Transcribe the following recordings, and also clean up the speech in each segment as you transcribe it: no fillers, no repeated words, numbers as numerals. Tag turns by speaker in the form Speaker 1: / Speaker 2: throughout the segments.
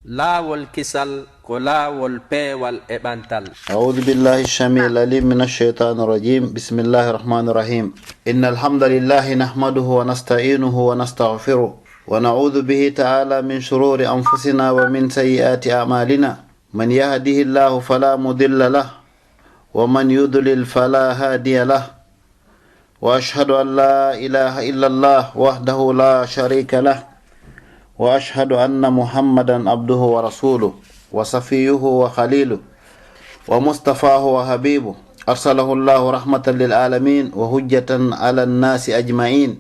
Speaker 1: laawol kisal ko laawol peewal e ɓantal.
Speaker 2: أعوذ بالله السميع العليم من الشيطان الرجيم بسم الله الرحمن الرحيم إن الحمد لله نحمده ونستعينه ونستغفره ونعوذ به تعالى من شرور أنفسنا ومن سيئات أعمالنا من يهده الله فلا مضل له ومن يضلل فلا هادي له وأشهد أن لا إله إلا الله وحده لا شريك له وأشهد أن محمدا عبده ورسوله وصفيه وخليله ومصطفاه وحبيبه أرسله الله رحمة للعالمين وهجة على الناس أجمعين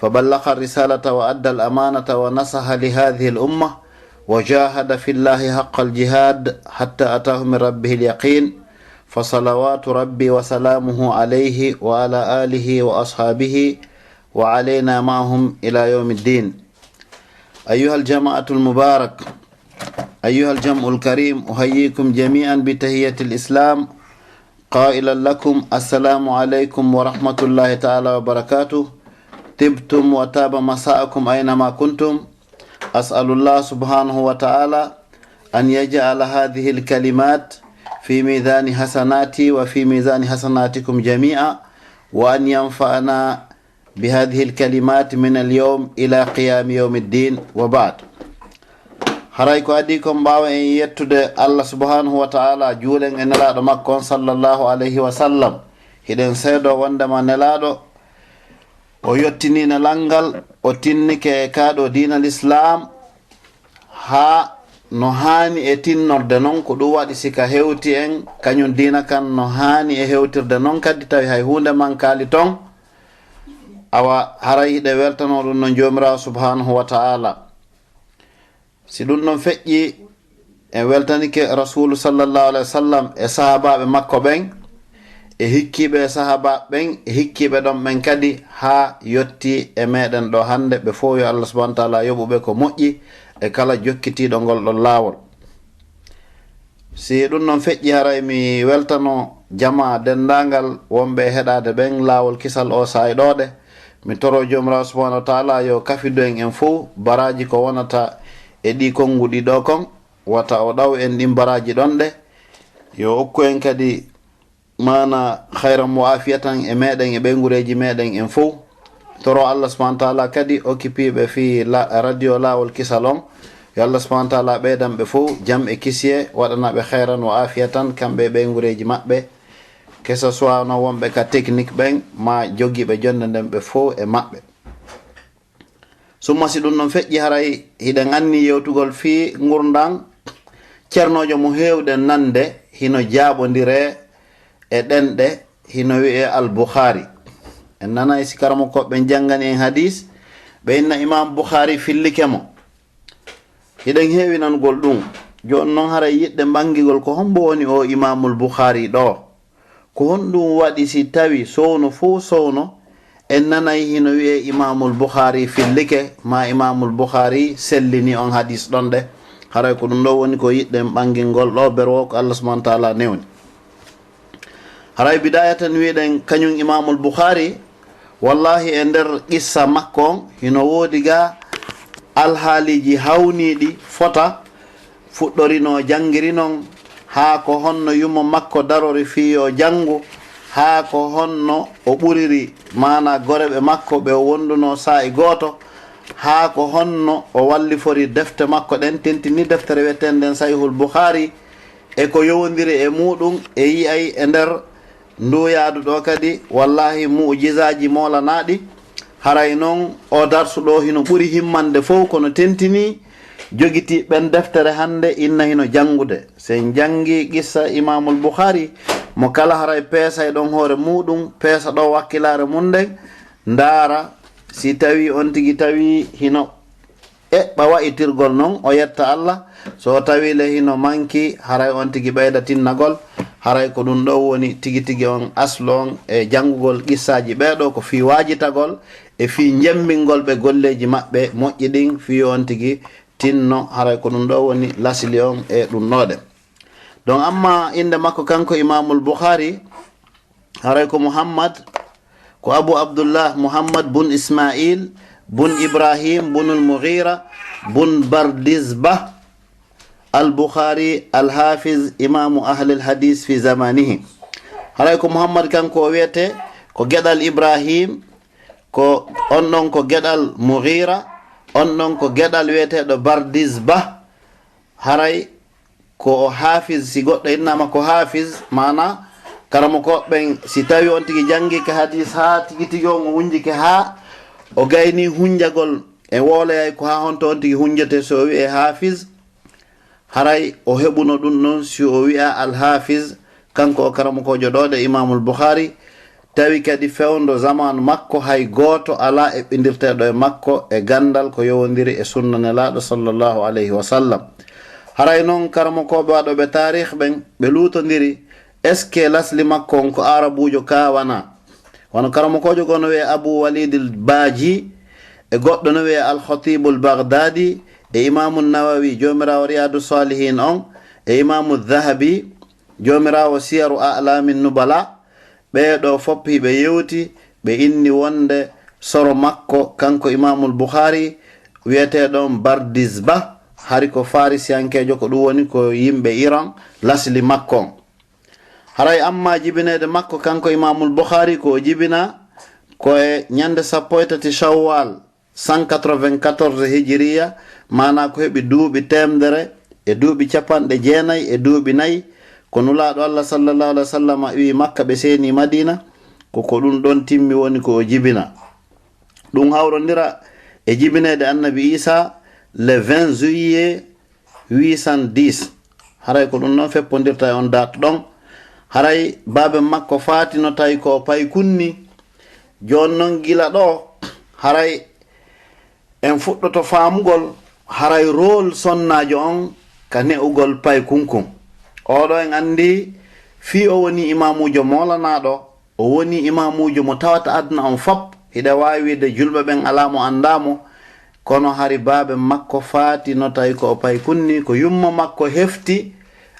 Speaker 2: فبلغ الرسالة وأدى الأمانة ونصح لهذه الأمة وجاهد في الله حق الجهاد حتى أتاه من ربه اليقين فصلوات ربي وسلامه عليه وعلى آله وأصحابه وعلينا معهم إلى يوم الدين. أيها الجماعة المبارك، أيها الجمع الكريم، أحييكم جميعا بتحية الإسلام قائلا لكم السلام عليكم ورحمة الله تعالى وبركاته. طبتم وتاب مساءكم أينما كنتم. أسأل الله سبحانه وتعالى أن يجعل هذه الكلمات في ميزان حسناتي وفي ميزان حسناتكم جميعا، وأن ينفعنا بهذه الكلمات من اليوم إلى قيام يوم الدين. وبعد، harayko adi ko mbawa en yettude Allah subhanahu wa ta'ala juulen e nelaɗo makko on sallallahu alayhi wa sallam. hiɗen seedo wondema nelaɗo o yettini nelalngal, o tinnike e kaɗo diina l'islam ha no hani e tinnorde non ko ɗum waɗi sika hewti en kañum diina kan no hani e hewtirde non kadi tawi hay hunde man kaali ton awa haray hiɗe weltano ɗum no jomirawo subhanahu wa ta'ala. si ɗum ɗon feƴƴi en weltanike rasulu sallallahu alaihi wa sallam e sahabaɓe makko ɓen e hikkiɓe e sahabaɓe ɓen e hikkiɓe ɗon ɓen kadi ha yetti e meɗen ɗo hande. ɓe fof yo Allah subhanahu wa ta'ala yoɓuɓe ko moƴƴi e kala jokkitiɗo ngol ɗon laawol. si ɗum ɗon feƴƴi haray mi weltano jama dendagal wonɓe heɗade ɓen laawol kisal o sayɗoɗe. mi toro jomirawo subhanahu wa ta'ala yo kafidu en fof baraji ko wonata e ɗi konguɗi ɗo kon wata o ɗaw en ɗin baraji ɗon ɗe, yo okku en kadi mana hayran mo afiyatan e meɗen e ɓengureji meɗen en fof. toro Allah subhanahu wa ta'ala kadi okkipiɓe fi radio lawol kisal on, yo Allah subhanahu wa ta'ala ɓeydan ɓe fof jam e kisiye, waɗanaɓe hayran o afiyatan kamɓe ɓengureji maɓɓe, que ce soit no wonɓe ka technique ɓen ma jogiiɓe jonde nden ɓe fof e maɓɓe. summa si ɗum ɗon feƴƴi haray hiɗen anni yewtugol fi gurdan ceernojo mo hewɗen nande hino jaɓodire e ɗenɗe hino wi'e al-Bukhari. en nanay si karamo koɓɓe janggani en hadis ɓe inna imam Bukhari fillike mo. hiɗen heewi nangol ɗum. joni noon haray yiɗɗe bangigol ko hombo woni o imamul Bukhari ɗo, ko honɗum waɗi si tawi sowno fo sowno en nanay hino wi'e imamul Bukhari fillike ma imamul Bukhari sellini on hadis ɗon ɗe. haray ko ɗum ɗo woni ko yiɗɗen ɓangingol ɗo berwo ko Allah subhanahu wa ta'ala newni. haray bidayatan wiɗen kañum imamul Bukhari wallahi e nder qissa makko on hino woodi ga alhaaliji hawniɗi fota fuɗɗorino janngiri non haa ko honno yumo makko darori fiyo janngu, haa ko honno o ɓuriri mana goreɓe makko ɓe wonduno sa'i gooto, haa ko honno o wallifori defte makko ɗen tentini deftere wetenden Sahihul Bukhari e ko yowdiri e muɗum e yiyay e nder nduyaadu ɗo kadi wallahi mu'jizaji molanaɗi. haray noon o darsuɗo hino ɓuri himmande fof kono tentini jogiti ɓen deftere hande inna hino jangude. sen jangi qissa imamul Bukhari mo kala haray peesa e ɗon hoore muɗum, peesa ɗo wakkilare mum nden ndaara si tawi on tigi tawi hino eɓɓa wa'itirgol noon o yetta Allah, so tawi le hino manki haray on tigi ɓeyda tinnagol. haray ko ɗum ɗo woni tigi tigi on aslo on e jangugol qissaji ɓeɗo ko fi wajitagol e fi jembingol ɓe golleji maɓɓe moƴƴi ɗin fi on tigi tinno. haray ko ɗum ɗo woni lasli on e ɗum ɗoɗe. donc amma inde makko kanko imamul Bukhari haray ko Muhammad, ko Abu Abdullah Muhammad bun Ismail bun Ibrahim bunul Mughira bun Bardizbah al-Bukhari al-Hafiz imamu ahli al-hadis fi zamanihi. haray ko Muhammad kanko wiyete ko gedal Ibrahim, ko on ɗon ko gedal Mughira, on ɗon ko gedal wiyeteɗo Bardizbah. haray ko hafiz, si goɗɗo innama ko hafiz mana karamo koɓɓen si tawi on tigi jangi ke hadis ha tigi tigi on o hunjike ha o gayni hunjagol e wooloyay ko ha honto on tigi hunjete so o wi'e hafiz, haray o heɓuno ɗum noon si o wi'a al-Hafiz kanko o karamokojo ɗo de Imamul Bukhari, tawi kadi fewndo zaman makko hay goto ala e ɓindirteɗo e makko e gandal ko yowodiri e sunna nelaɗo sallallahu alayhi wa sallam. haray noon karamokoɓe waɗoɓe tarih ɓen ɓe lutodiri est ce que lasli makko on ko arabujo ka wana. wono karamokojo gono wiye Abu Walid al-Baji e goɗɗo no wiye al-Khatib al-Baghdadi e Imamu Nawawi jomirawo Riyadu Salihin on e Imamu Dhahabi jomirawo Siyaru A'lamin Nubala, ɓeɗo foppi ɓe yewti ɓe inni wonde soro makko kanko Imamul Bukhari wiyeteɗon Bardizbah, hari ko farisiyankejo ko ɗum woni ko yimɓe Iran lasli makko on. haray amma jibinede makko kanko Imamul Bukhari ko jibina ko e ñande 13 Shawwal 194 hijriya, mana ko heɓi duuɓi 100 e duuɓi 90 e duuɓi 4 ko nulaɗo Allah sallallahu alaihi wasallam wi Makka ɓe seni Madina, ko ɗum ɗon timmi woni ko o jibina. ɗum hawrodira e jibinede annabi Isa le 20 juillet 810. haray ko ɗum noon feppodirta e on date ɗon. haray babe makko fatino tawi ko pay kunni. jon noon gila ɗo haray en fuɗɗoto famugol haray rôle sonnajo on ka ne'ugol pay kunkum. oɗo en andi fi o woni imamujo molanaɗo, o woni imamujo mo tawata aduna on fop, hiɗa wawi wide julɓe ɓen ala mo andamo, kono hari babe makko fatino tawi ko pay kunni, ko yummo makko hefti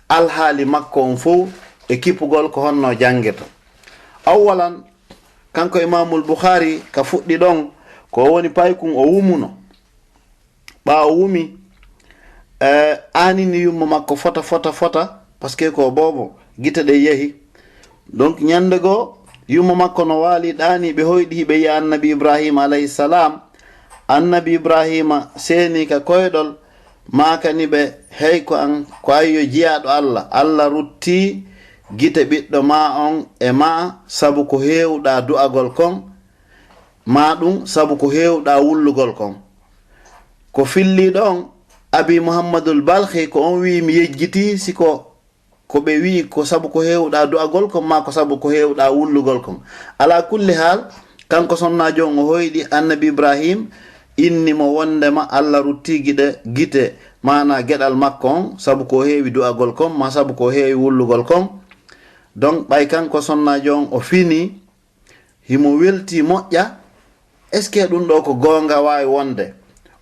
Speaker 2: alhaali makko on fo e kippugol ko honno jangeta. awalan kanko Imamul Bukhari ka fuɗɗi ɗon ko woni paykun o wumuno, ɓa o wumi anini yummo makko fota parce que ko bobo gite ɗe yehi. donc ñande go yummo makko no waali ɗani ɓe hoyɗi ɓe yi annabi Ibrahima alayhi salam. annabi Ibrahima seni ka koyɗol makani ɓe hey ko an ko ayyo jiyaɗo Allah rutti gite ɓiɗɗo ma on e ma sabu ko hewɗa du'agol kon, ma ɗum sabu ko hewɗa wullugol kon. ko filli ɗon Abi Muhammadul Balkhi ko on wi mi yejjiti siko ko ɓe wi ko sabu ko hewɗa du'agol kon ma ko sabu ko hewɗa wullugol kon. ala kulli hal kanko sonnajo on o hoyɗi annabi Ibrahim inni mo wondema Allah rutti gite mana geɗal makko on sabu ko heewi du'agol kon ma sabu ko heewi wullugol kon. donc ɓay kanko sonnajo on o fini himo welti moƴƴa est ce que ɗum ɗo ko gonga wawi wonde.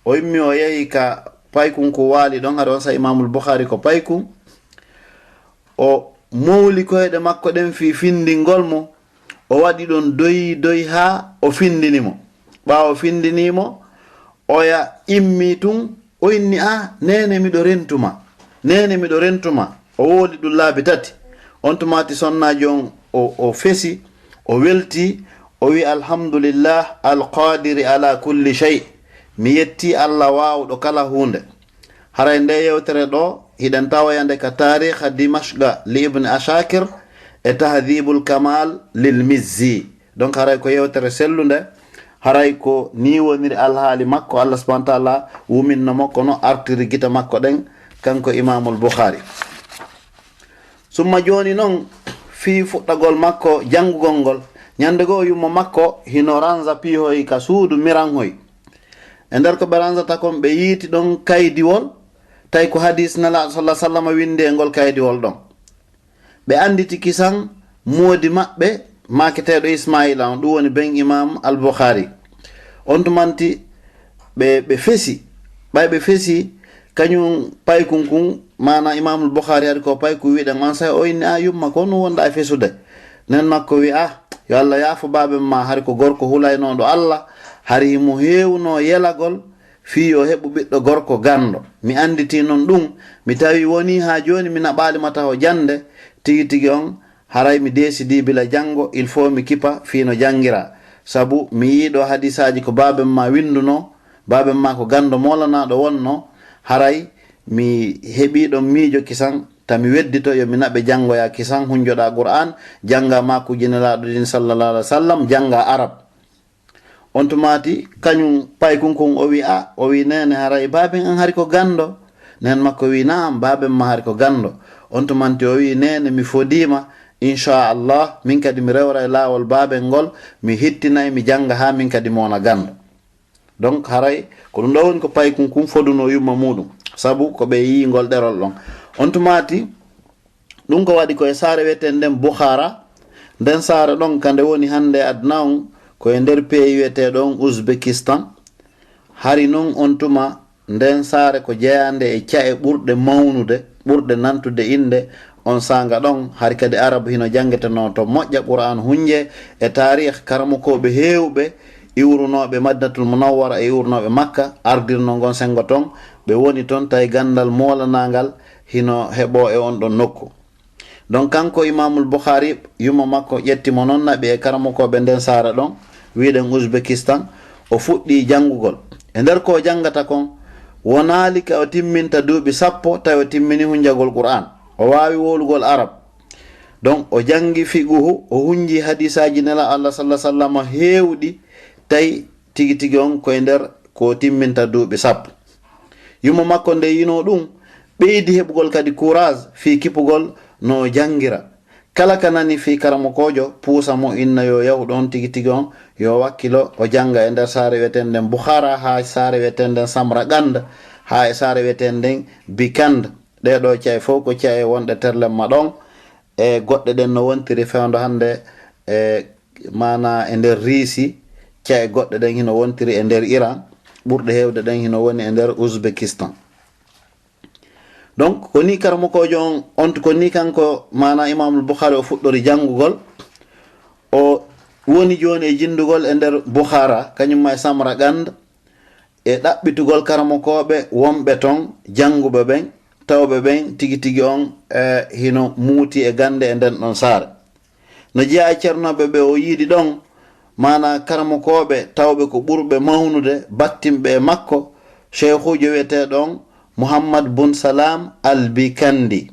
Speaker 2: o yimmi o yehi ka paykun ko waali ɗon haɗa on sa Imamul Bukhari ko paykun, o mowli koyɗe makko ɗen fi findingol mo, o waɗi ɗon doyi ha o findinimo. ɓawo findinimo oya immi tun o inni nene miɗo rentuma o wooli ɗum laabi 3. on tumati sonnajo on o fesi o welti o wi alhamdulillah alqadiri ala kulli shay, mi yetti Allah wawɗo kala hunde. haray nde yewtere ɗo hiɗen tawoyande ka tarikha Dimashqa li Ibn Ashakir e tahdhibul kamal lil Mizzi. donc haray ko yewtere sellude, haray ko ni woniri alhaali makko Allah subhanahu wa ta'ala wuminnomo kono artiri gita makko ɗen kanko Imamul Bukhari. summa joni noon fi fuɗɗagol makko jangugol ngol, ñande go yummo makko hino ranza pihoy ka suudu miranhoy. e nder ko ɓe ranzata kon ɓe yiiti ɗon kaydiwol, tawi ko hadis nelaɗo sallallahu alaihi wasallam winde e ngol kaydiwol ɗon. ɓe anditi kisan moodi maɓɓe maketeɗo Ismaila on, ɗum woni ben Imam al-Bukhari. on tumanti ɓe fesi, ɓay ɓe fesi kañum paykun kun mana Imamul Bukhari hadi ko payku wiɗen on say o inni yumma ko no wonda e fesude. nen makko wi yo Allah yaafo baɓe ma, hari ko gorko hulaynoɗo Allah, hari mo hewno yelagol fi yo heɓu ɓiɗɗo gorko ganndo. Mi anditi noon ɗum mi tawi woni ha joni mi naɓali mata o jande tigi tigi on haray mi desidi bila jango il faut mi kipa fino jangira, sabu mi yiiɗo hadisaji ko baben ma winduno, baben ma ko gando molanaɗo wonno, haray mi heɓiɗon miijo kisan tami weddito yo mi naɓe jangoya kisan hunjoɗa qur'an janga makuji nelaɗo din sallallahu alaihi wasallam, janga arab. On tumati kañum paykunkun o wi o wi nene haray baben an hari ko gando, nen makko wi naam baben ma hari ko gando. On tumanti o wi nene mi fodima inchallah min kadi mi rewra e lawol baben ngol, mi hettinay mi janga ha min kadi mona gando. Donc haray ko ɗum ɗo woni ko paykunkun foduno yumma muɗum, sabu ko ɓe yi ngol ɗerol ɗon. On tumati ɗum ko waɗi koye saare wiyeten nden Bukhara, nden saare ɗon kande woni hande adna on koye nder pays wiyeteɗon Uzbekistan. Hari noon on tuma nden saare ko jeyande e cae ɓurɗe mawnude, ɓurɗe nantude inde on sanga ɗon. Hari kadi arabu hino jangeteno to moƴƴa qur'an hunje e tarikh karamukoɓe hewɓe iwrunoɓe Madinatul Munawwara e iwrunoɓe Makka ardirno gon sengo ton, ɓe woni toon tawi gandal molanagal hino heɓo e on ɗon nokku. Donc kanko Imamul Bukhari yumma makko ƴettimo noon naɓi e karamukoɓe nden saara ɗon wiɗen Uzbekistan. O fuɗɗi jangugol e nder ko jangata kon wonali ka o timminta duuɓi 10 tawi o timmini hunjagol qur'an, o wawi wolugol arab. Donc o jangi fiqhu, o hunji hadisaji nela Allah sallallahu alaihi wasallam hewɗi tawi tigi tigi on koye nder ko timminta duuɓi 10. Yumma makko nde yino ɗum ɓeydi heɓugol kadi courage fi kipugol no jangira. Kala kanani fi karamokojo puusa mo inna yo yahu ɗon tigi tigi on yo wakkilo o janga e nder saare wiyeten nden Bukhara, ha saare wiyeten nden Samarqand, ha e saare wiyeten nden Bikand. Ɗeɗo cae fof ko cae wonɗe terlemma ɗon e goɗɗe ɗen no wontiri fewndo hande e mana e nder Risi, cae goɗɗe ɗen hino wontiri e nder Iran, ɓurɗe hewde ɗen hino woni e nder Uzbekistan. Donc ko ni karamokojo on ko ni kanko mana Imamul Bukhari o fuɗɗori jangugol, o woni joni e jindugol e nder Bukhara kañum e Samarqand e ɗaɓɓitugol karamokoɓe wonɓe ton janguɓe ɓen tawɓe ɓen tigi tigi on hino muuti e gande e nden ɗon saare. No jeeya e ceernoɓe ɓe o yiidi ɗon mana karamokoɓe tawɓe ko ɓurɓe mawnude battimɓe e makko cheikhujo wiyeteɗon Muhammad bun Salam al-Bikandi.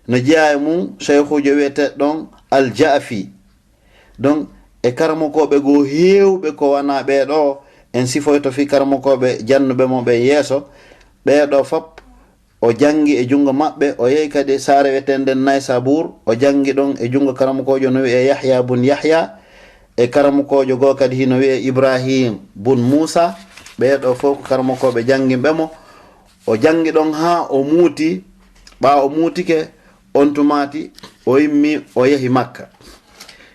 Speaker 2: No jeeya e mum cheikhujo wiyeteɗon al-Ja'fi. Donc e karamokoɓe go hewɓe ko wana ɓeɗo en sifoyto fi karamokoɓe jannuɓe mo ɓe yeeso ɓeɗo fop o jangi e jungo maɓɓe. O yehi kadi saare wiyeten nden Naysabur, o jangi ɗon e jungo karamokojo no wiye Yahya bun Yahya, e karamokojo go kadi hino wiye Ibrahim bun Musa. Ɓeɗo fof ko karamokoɓe jangimɓe mo. O jangi ɗon ha o muuti. Ɓa o muutike on tumati o yimmi o yehi Makka.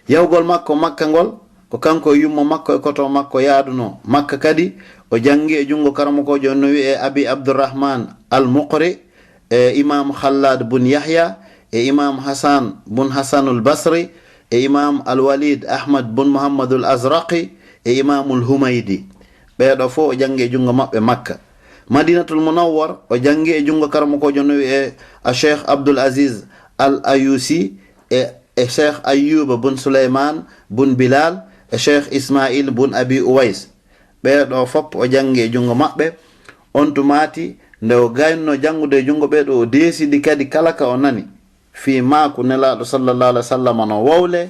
Speaker 2: Yahugol makko Makka ngol ko kanko yummo makko e koto makko yaaduno Makka kadi o jangi e jungo karamokojo no wiye Abi Abdurrahman al-Muqri e Imam Khallad bun Yahya e Imam Hasan bun Hasanul Basri e Imam Al-Walid Ahmad bun Muhammadul Azraqi e Imamul Humaydi. Ɓeɗo fof o jangi e jungo maɓɓe Makka. Madinatul Munawwar o jangi e jungo karamokojo no wiye Cheikh Abdul Aziz Al-Ayusi e Cheikh Ayyuba bun Suleyman bun Bilal e Cheikh Ismail bun Abi Uwais. Ɓeɗo fop o jangi e jungo maɓɓe. On tumati nde o gayno jangude e jungo ɓeɗo o desidi kadi kala ka o nani fi maku nelaɗo sallallahu alaihi wasallam no wowle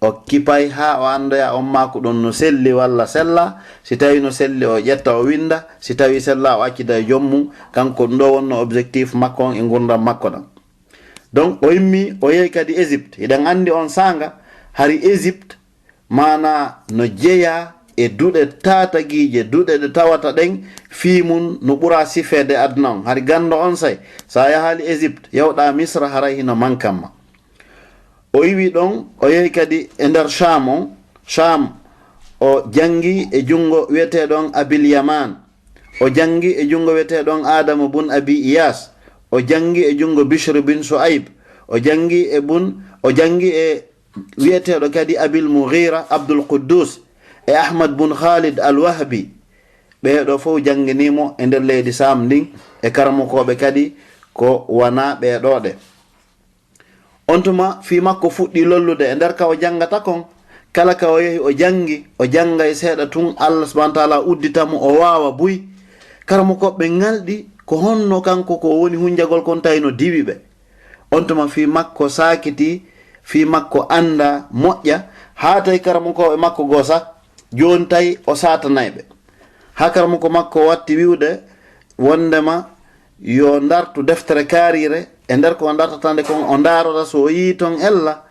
Speaker 2: o kipay ha o andoya on maku ɗon no selli walla sella. Si tawi no selli o ƴetta o winda, si tawi sella o accida e jommum. Kanko ɗum ɗo wonno objectif makko on e gurdam makko ɗam. Donc o yimmi o yehi kadi Égypte. Eɗen andi on sanga hari Égypte mana no jeeya e duɗe tatagije, duɗe ɗe tawata ɗen fi mum no ɓura sifede aduna on. Hari gando on say sa yahali Égypte yawɗa Misra haray hino mankamma. O yiwi ɗon o yehi kadi e nder Sham on. Sham o jangi e jungo wiyeteɗon Abil Yaman, o jangi e jungo wiyeteɗon Adama bun Abi Iyas, o jangi e jungo Bishr bin Suaib, o jangi e wiyeteɗo kadi Abil Mughira Abdul Quddus e Ahmad bun Khalid al-Wahbi ɓeeɗo fof jangginimo e nder leydi Sam ndin e karamokoɓe kadi ko wana ɓeeɗoɗe. on tuma fi makko fuɗɗi lollude e nder ka o jangata kon, kala ka o yehi o jangi o janga e seeɗa tun Allah subhanahu wa ta'ala udditamo o wawa buy. karamokoɓe ngalɗi ko honno kanko ko woni hunjagol kon tawi no diwi ɓe. on tuma fi makko sakiti, fi makko anda moƴƴa, ha tawi karamokoɓe makko gosa joni tawi o satanayɓe. ha karamoko makko watti wiwde wondema yo dartu deftere karire e nder ko dartatande kon o darota so o yi ton ella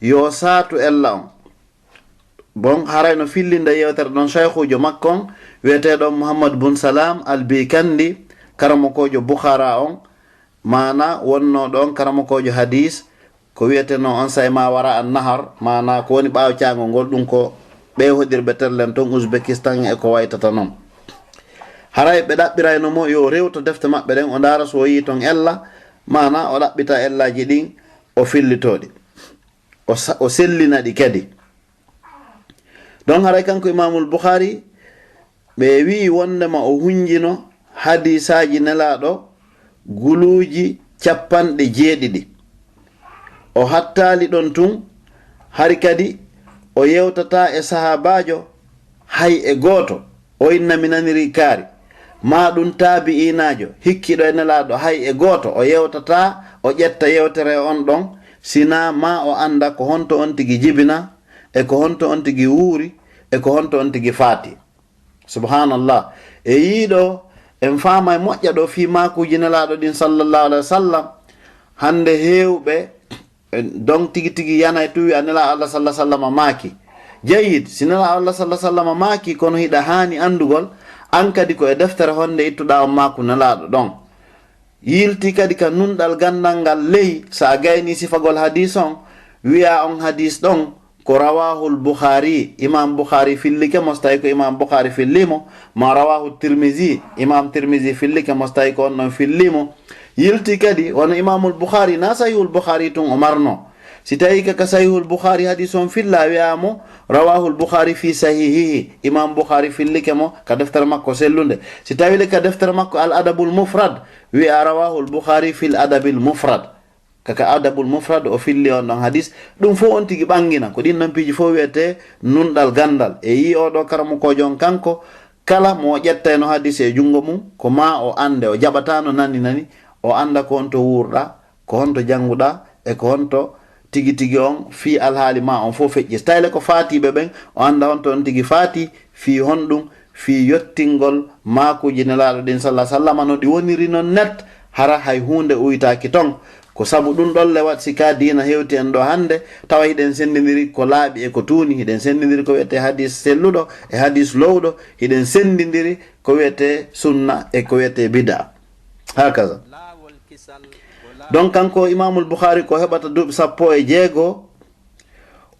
Speaker 2: yo satu ella on. bon harayno fillinde yewtere ɗon cheikhujo makkon wiyeteɗon Muhammad bun Salam al-Bikandi, karamokojo Bukhara on, mana wonno ɗon karamokojo hadis ko wiyeteno on say ma wara an nahar, mana ko woni ɓawo cagol ngol, ɗum ko ɓe hoɗirɓe terlen ton Uzbekistan e ko waytata noon. haray ɓe ɗaɓɓirayno mo yo rewto defte maɓɓe ɗen o dara so yi ton ella, mana o ɗaɓɓita ellaji ɗin o fillitoɗi o sellina ɗi kadi. donc haray kanko Imamul Bukhari ɓe wi wondema o hunjino hadisaji nelaɗo guluji 70. o hattali ɗon tun hari kadi o yewtata e sahabajo hay e goto o innami naniri kaari, ma ɗum tabi'inajo hikkiɗo e nelaɗo hay e goto o yewtata o ƴetta yewtere on ɗon, sina ma o anda ko honto on tigi jibina e ko honto on tigi wuuri e ko honto on tigi faati. subhanallah. e yiɗo en faama e moƴƴa ɗo fi makuji nelaɗo ɗin sallallahu alaihi wasallam. hande hewɓe donc tigi tigi yana e tuwi a nela Allah sallallahu alaihi wasallam maaki jeyid, si nela Allah sallallahu alaihi wasallam maaki kono hiɗa hani andugol an kadi ko e deftere honde ittuɗa on maku nelaɗo ɗon. yilti kadi ka nunɗal gandal ngal ley sa gayni sifagol hadis on wiya on hadis ɗon ko rawahul Bukhari, Imam Bukhari fillike mo tawi ko Imam Bukhari fillimo, ma rawahu Tirmizi, Imam Tirmizi fillike mo tawi ko on ɗon fillimo. yilti kadi wono Imamul Bukhari na sahihul Bukhari tun o marno, si tawi ka sahihul Bukhari hadis on filla wiyamo rawahul Bukhari fi sahihihi, Imam Bukhari fillike mo ka deftere makko sellunde. si tawi le ka deftere makko al adabul mufrad wi'a rawahul Bukhari fil adabil mufrad, kaka adabul mufrad o filli on ɗon hadis. ɗum fo on tigi ɓangina ko ɗin non piiji fo wiyete nunɗal gandal. e yi oɗo karamokojo on kanko kala mo ƴettayno hadis e jungo mum ko ma o ande o jaɓatano nani o anda ko honto wurɗa, ko honto janguɗa e ko honto tigi tigi on fi alhaali ma on fo feƴƴi. tayle ko faatiɓe ɓen o anda honto on tigi faati fi honɗum fi yottingol makuji nelaɗo ɗin sallallahu alaihi wasallam no ɗi woniri non net hara hay hunde uytaki ton. ko sabu ɗum ɗolle wat sika dina hewti en ɗo hande tawa hiɗen sendidiri ko laaɓi e ko tuuni, hiɗen sendidiri ko wiyete hadis selluɗo e hadis lowɗo, hiɗen sendidiri ko wiyete sunna e ko wiyete bida hakaza. donc kanko Imamul Bukhari ko heɓata duuɓi 16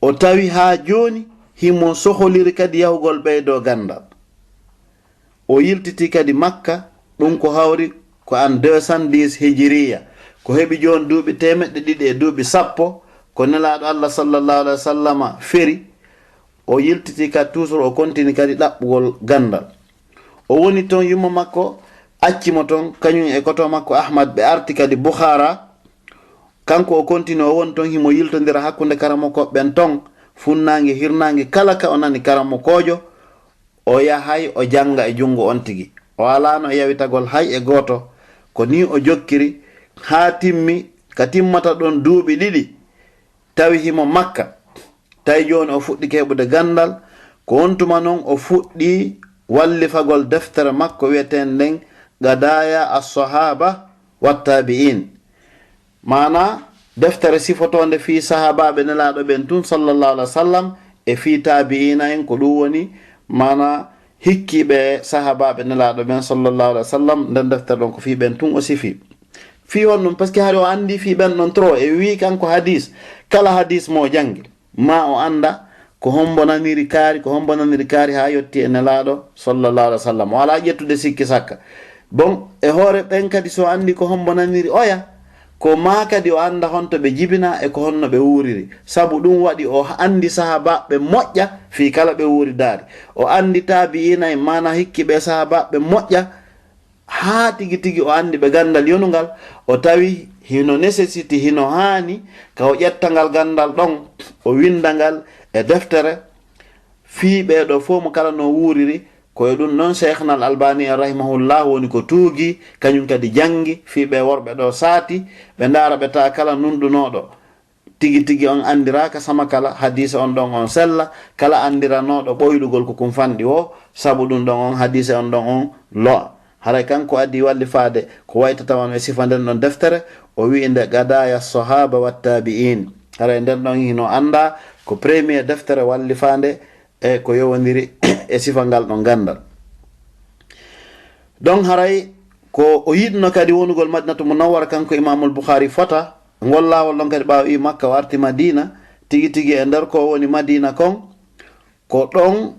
Speaker 2: o tawi ha joni himo soholiri kadi yahugol ɓeydo gandal. o yiltiti kadi Makka, ɗum ko hawri ko an 210 hijiriya, ko heɓi joni duuɓi 200 e duuɓi 10 ko nelaɗo Allah sallallahu alaihi wasallam feri. o yiltiti kadi toujours o continue kadi ɗaɓɓugol gandal. o woni toon yumma makko accimo toon kañum e koto makko Ahmad ɓe arti kadi Bukhara. kanko o continue o woni toon himo yiltodira hakkude karamokoɓen ton funnangue hirnangue kala ka o nani karamokojo o yahay o janga e jungo on tigi, o alano e yawitagol hay e goto. ko ni o jokkiri ha timmi, ka timmata ɗon duuɓi 2 tawi himo Makka. tawi joni o fuɗɗi keɓude gandal, ko on tuma noon o fuɗɗi wallifagol deftere makko wiyeten nden Gadaya as-sahaba wat-tabi'in, mana deftere sifotonde fi sahabaɓe nelaɗo ɓen tun sallallahu alaihi wasallam e fi tabi'ina en, ko ɗum woni mana hikkiɓe sahabaɓe nelaɗo ɓen sallallahu alaihi wasallam. nden deftere ɗon ko fi ɓen tun o sifi fi on ɗum par ce que hari o andi fi ɓen ɗon trop e wi kanko hadis, kala hadis mo jangi ma o anda ko hombonaniri kaari, ko hombonaniri kaari ha yetti e nelaɗo sallallahu alaihi wasallam, wala ƴettude sikki sakka. bon e hoore ɓen kadi so andi ko hombonaniri oya ko ma kadi o anda honto ɓe jibina e ko honno ɓe wuriri. Sabu ɗum waɗi o andi sahabaɓe moƴƴa fi kala ɓe wuridari. O andi tabi'ina e mana hikki ɓe sahabaɓe moƴƴa ha tigi tigi o andi ɓe gandal yonugal. O tawi hino nécessité hino hani ka o ƴettangal gandal ɗon o windangal e deftere fi ɓeɗo fo mo kala no wuriri. koye ɗum noon cheikhna al albani rahimahullah woni ko tuugi kañum kadi jangi fi ɓe worɓe ɗo saati ɓe ndaara ɓe ta kala nunɗunoɗo tigi tigi on andiraka sama kala hadise on ɗon on sella, kala andiranoɗo ɓoyɗugol ko kum fanɗi o, sabu ɗum ɗon on hadise on ɗon on lo'a. haray kanko addi wallifade ko waytatawan e sifa nden ɗon deftere o wi nde gadaya sahaba wattabi'in. haray nden ɗon hino anda ko premier deftere wallifande e ko yowodiri e sifa ngal ɗon gandal. donc haray ko o yiɗno kadi wonugol madinatu munawwara kanko imamul bukhari fota ngol lawol ɗon kadi ɓawa i makka o arti madina tigi tigi e nder ko woni madina kon ko ɗon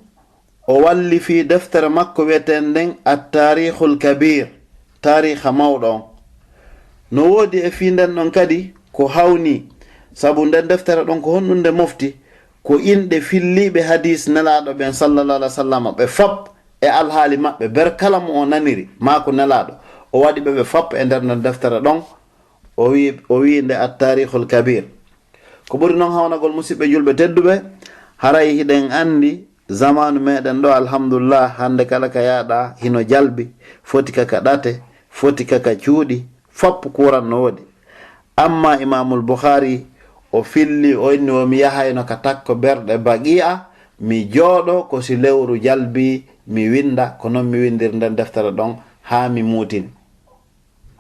Speaker 2: o wallifi deftere makko wiyeten nden at-tarikhul kabir, tariha mawɗo on. no wodi e fi nden ɗon kadi ko hawni, sabu nden deftere ɗon ko honɗunde mofti ko inɗe filliɓe hadis nelaɗo ɓen sallallahu alaihi wasallam ɓe fab e alhaali maɓɓe ber kala mo o naniri ma ko nelaɗo o waɗi ɓe fab e nder nden deftere ɗon o wi nde at-tarikhul kabir. ko ɓuri noon hawnagol musidɓe julɓe tedduɓe, haray hiɗen andi zamanu meɗen ɗo alhamdulillah hande kala ka yaɗa hino jalbi, foti kaka ɗate, foti kaka cuuɗi, foppo kuran no woɗi. amma imamul bukhari o filli o inni womi yahayno ka takko berɗe baqi'a mi jooɗo ko si lewru jalbi mi winda ko noon mi windir nden deftere ɗon ha mi mutini.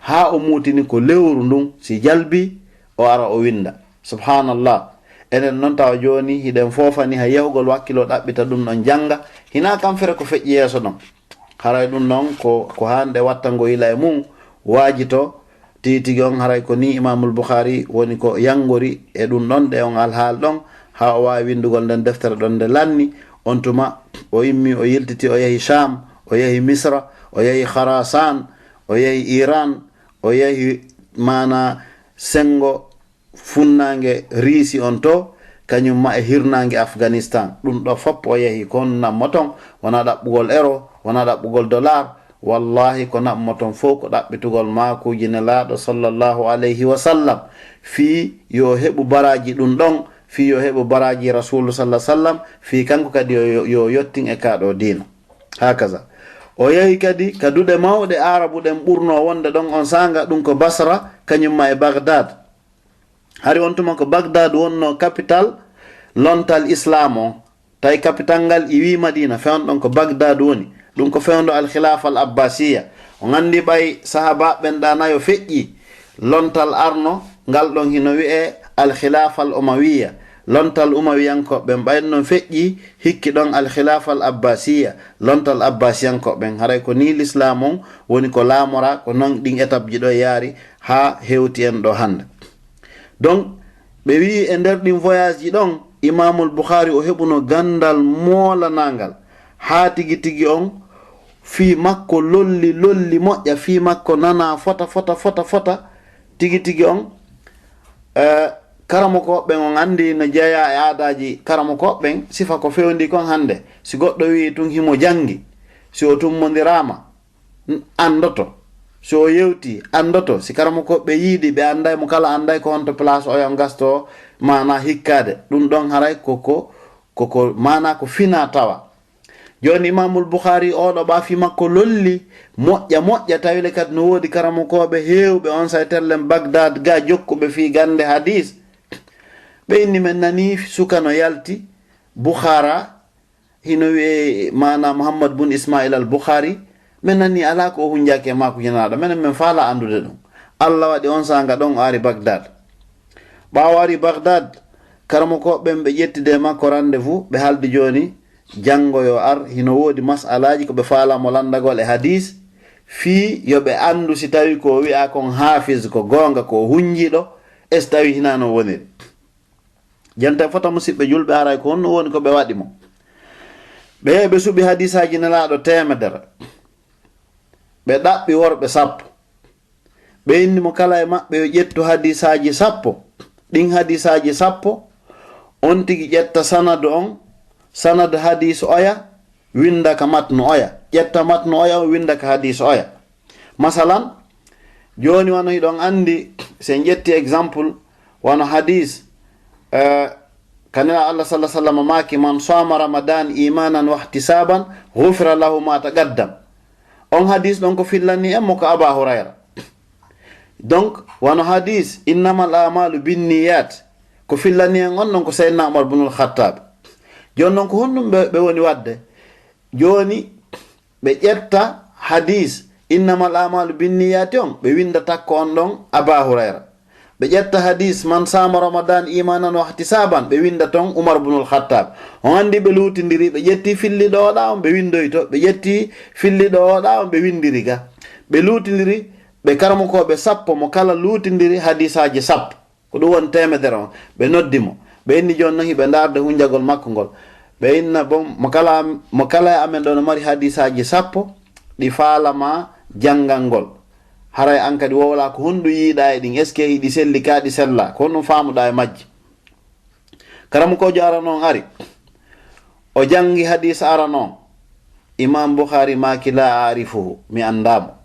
Speaker 2: ha o mutini ko lewru ndun si jalbi o ara o winda. subhanallah. enen noon tawa joni hiɗen fofani ha yahugol wakkilo ɗaɓɓita ɗum ɗon janga hina kam fere ko feƴƴi yeeso ɗon. haray ɗum noon ko hande wattango yila e mum waajito titigi on. haray ko ni imamul bukhari woni ko yangori e ɗum ɗon ɗe on alhaal ɗon ha o wawi windugol nden deftere ɗon nde lanni. on tuma o immi o yiltiti o yahi sham, o yahi misra, o yahi kharasan, o yahi iran, o yahi mana sengo funnange riisi on to kañum ma e hirnange afghanistan. ɗum ɗo fop o yahi kon nammo ton wona ɗaɓɓugol euro, wona ɗaɓɓugol dollar, wallahi ko nammo ton fof ko ɗaɓɓitugol makuji nelaɗo sallallahu alayhi wa sallam fi yo heɓu baraji ɗum ɗon, fi yo heɓu baraji rasulu sallah sallam, fi kanko kadi yo yottin e kaɗo dina. hakaza o yahi kadi ka duɗe mawɗe arabu ɗen ɓurno wonde ɗon on sanga ɗum ko basra kañum ma e bagdad. hari on tuma ko bagdad wonno capital lontal islam on, tawi capital ngal iwi madina fewn ɗon ko bagdad woni. ɗum ko fewndo al khilafa al abbasiya. o gandi ɓay sahaba ɓen ɗanayo feƴƴi lontal arno ngal ɗon hino wi'e al khilafa al umawiya. lontal umawiyankoɓen ɓayn noon feƴƴi hikki ɗon al khilafa al abbasiya, lontal abbasiyankoɓen. haray ko ni l'islam on woni ko laamora ko noon ɗin étape ji ɗo yaari ha hewti en ɗo hande. donc ɓe wi e nder ɗin voyage ji ɗon imamul bukhari o heɓuno gandal molanangal ha tigi tigi on fi makko lolli moƴƴa, fi makko nana fota tigi tigi on. karamo koɓɓen on andi no jeeya e aadaji karamo koɓɓen sifa ko fewndi kon hande. si goɗɗo wi tun himo jangi, si o tummodirama andoto, si o yewti andoto. si karamo koɓɓe yiidi ɓe anday mo kala anday ko honto place o yon gasto mana hikkade ɗum ɗon haray koko mana ko fina tawa. joni imamul bukhari oɗo ɓafi makko lolli moƴƴa tawile kadi no wodi karamo koɓe hewɓe on say tellen bagdad ga jokkuɓe fi gande hadis. ɓe inni men nani suka no yalti bukhara hino wiye mana muhammad bun ismail al bukhari. men nani ala ko o hunjaki e mako jinaɗo, menen men faala andude ɗum. allah waɗi on sanga ɗon o ari bagdad. ɓawo ari bagdad karamo koɓɓen ɓe ƴettide makko rendez-vous ɓe haldi joni janngo yo ar hino wodi masalaji ko ɓe faalamo landagol e hadis fi yoɓe andu si tawi ko wi'a kon hafiz ko gonga ko hunjiɗo es tawi hinano woniri. jante fota musidɓe julɓe haray ko honno woni ko ɓe waɗi mo. ɓe suɓi hadisaji nelaɗo 100, ɓe ɗaɓɓi worɓe 10, ɓe innimo kala e maɓɓe yo ƴettu hadisaji 10 ɗin hadisaji 10 on tigi ƴetta sanadu on sanadu hadis oya winda ka matnu oya ƴetta matnu oya winda ka hadis oya masalan joni wano hiɗon andi sen ƴetti exemple wano hadis kanila Allah sallallahu alaihi wasallam maki man sama ramadan imanan wa ihtisaban ghufira lahu ma taqaddam on hadis ɗon ko fillani en mo ko Aba Hurayra donc wano hadis innamal a'malu binniyat ko fillani en on non ko Sayyidina Umar ibn al-Khattab jon non ko honnum ɓe woni wadde joni ɓe ƴetta hadis innamal a'malu binniyati on ɓe winda takko on ɗon Aba Hurayra ɓe ƴetta hadis man sama ramadan imanan wa ihtisaban ɓe winda ton Umar ibn al-Khattab on andi ɓe lutindiri ɓe ƴetti filliɗo oɗa on ɓe windoy to ɓe ƴetti filliɗo oɗa on ɓe windiri ga ɓe lutindiri ɓe karmokoɓe 10 mo kala lutindiri hadisaji 10 ko ɗum woni temedere on ɓe noddimo ɓe inni joni noon hiɓe darde hunjagol makko ngol ɓe inna bon mo kala e amen ɗo no mari hadisaji 10 ɗi faalama jangal ngol haray an kadi wowla ko hondu yiiɗa e ɗin est ce que ɗi selli ka ɗi sella ko honɗum famuɗa e majji karamukojo ara noon ari o jangi hadis ara noon Imam Bukhari maki la arifuhu mi andamo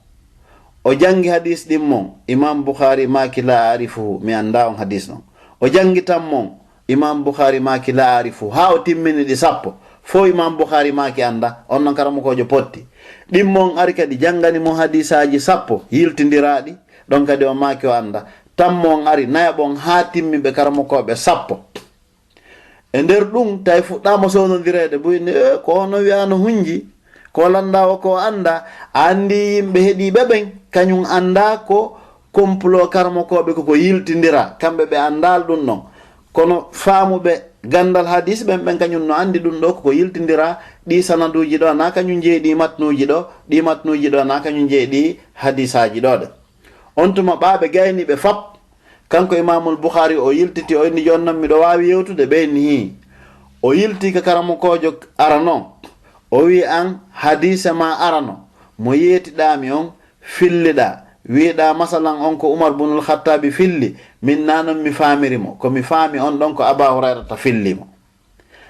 Speaker 2: o jangi hadis ɗin mon Imam Bukhari maki la arifuhu mi anda on hadis non o jangi tan mon Imam Bukhari maki la arifuhu ha o timmini ɗi 10 fo Imam Bukhari maki anda on non karamukojo potti ɗin mon ari kadi jangani mo hadisaji 10 yiltindiraɗi ɗon kadi o maki o anda tan mon ari naya ɓon ha timmiɓe karamukoɓe 10 e nder ɗum tawi fuɗɗama sownodirede buyni ko ono wiyano hunji ko landa o ko anda andi yimɓe heeɗiɓe ɓen kañum anda ko complot karmokoɓe koko yiltindira kamɓe ɓe andal ɗum non kono faamuɓe gandal hadis ɓen kañum no andi ɗum ɗo koko yiltindira ɗi sanaduji ɗo na kañum jeeyi ɗi matnuji ɗo na kañum jeeyi ɗi hadisaji ɗo ɗe on tuma ɓaɓe gayniɓe fap kanko Imamul Bukhari o yiltiti o inni joni noon miɗo wawi yewtude ɓeyni hi o yilti ka karamokojo arano o wi an hadise ma arano mo yetiɗami on filliɗa wiiɗa masalan on ko Umar ibn al-Khattabi filli min nanon mi famirimo ko mi faami on ɗon ko Aba Hurairata fillimo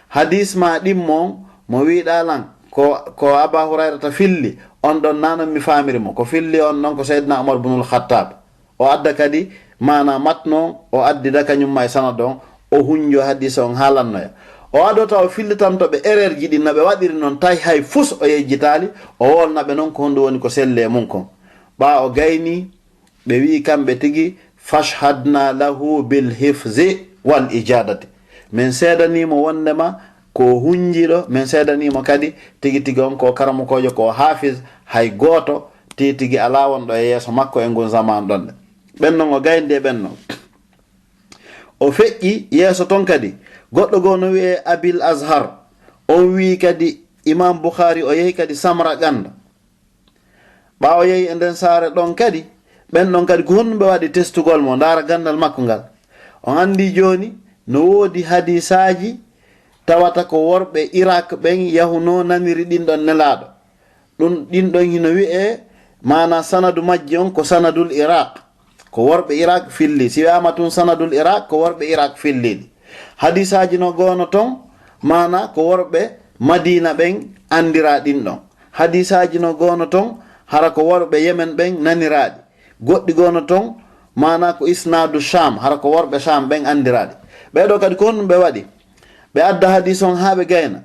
Speaker 2: hadis ma ɗimmon mo wiiɗa lan ko Aba Hurairata filli on ɗon nanon mi famirimo ko filli on ɗon ko Sayyidina Umar ibn al-Khattab o adda kadi mana matno o addida kañumma e sanad on o hunjo hadis on haalannoya o adota o fillitantoɓe erreur ji ɗi no ɓe waɗiri noon tawi hay fus o yejjitali o wolnaɓe noon ko hondu woni ko selle mum kon ɓa o gayni ɓe wi kamɓe tigi fashhadna lahu bil hifzi wal ijadati min seedanimo wondema ko hunjiɗo min seedanimo kadi tigi on ko karamukojo ko hafiz hay goto tigi ala wonɗo e yeeso makko e ngon zaman ɗonne ɓennon o gayndi e ɓennon o feƴƴi yeeso ton kadi goɗɗo goo no wiye Abil Azhar on wi kadi Imam Bukhari o yehi kadi Samra ganda ɓawo yehi e nden saare ɗon kadi ɓenɗon kadi ko honɗum ɓe waɗi testugol mo ndara gandal makko ngal on andi joni no woodi hadisaji tawata ko worɓe Irak ɓen yahuno naniri ɗinɗon nelaɗo ɗum ɗinɗon hino wi'e mana sanadu majji on ko sanadul Iraq ko worɓe Iraq filli si wiyama tun sanadul Iraq ko worɓe Iraq filliɗi hadisaji no gono ton mana ko worɓe Madina ɓen andira ɗinɗon hadisaji no gono ton hara ko worɓe Yemen ɓen naniraɗi goɗɗi gono ton mana ko isnadu Sham hara ko worɓe Sham ɓen andiraɗi ɓeɗo kadi ko honɗum ɓe waɗi ɓe adda hadis on ha ɓe gayna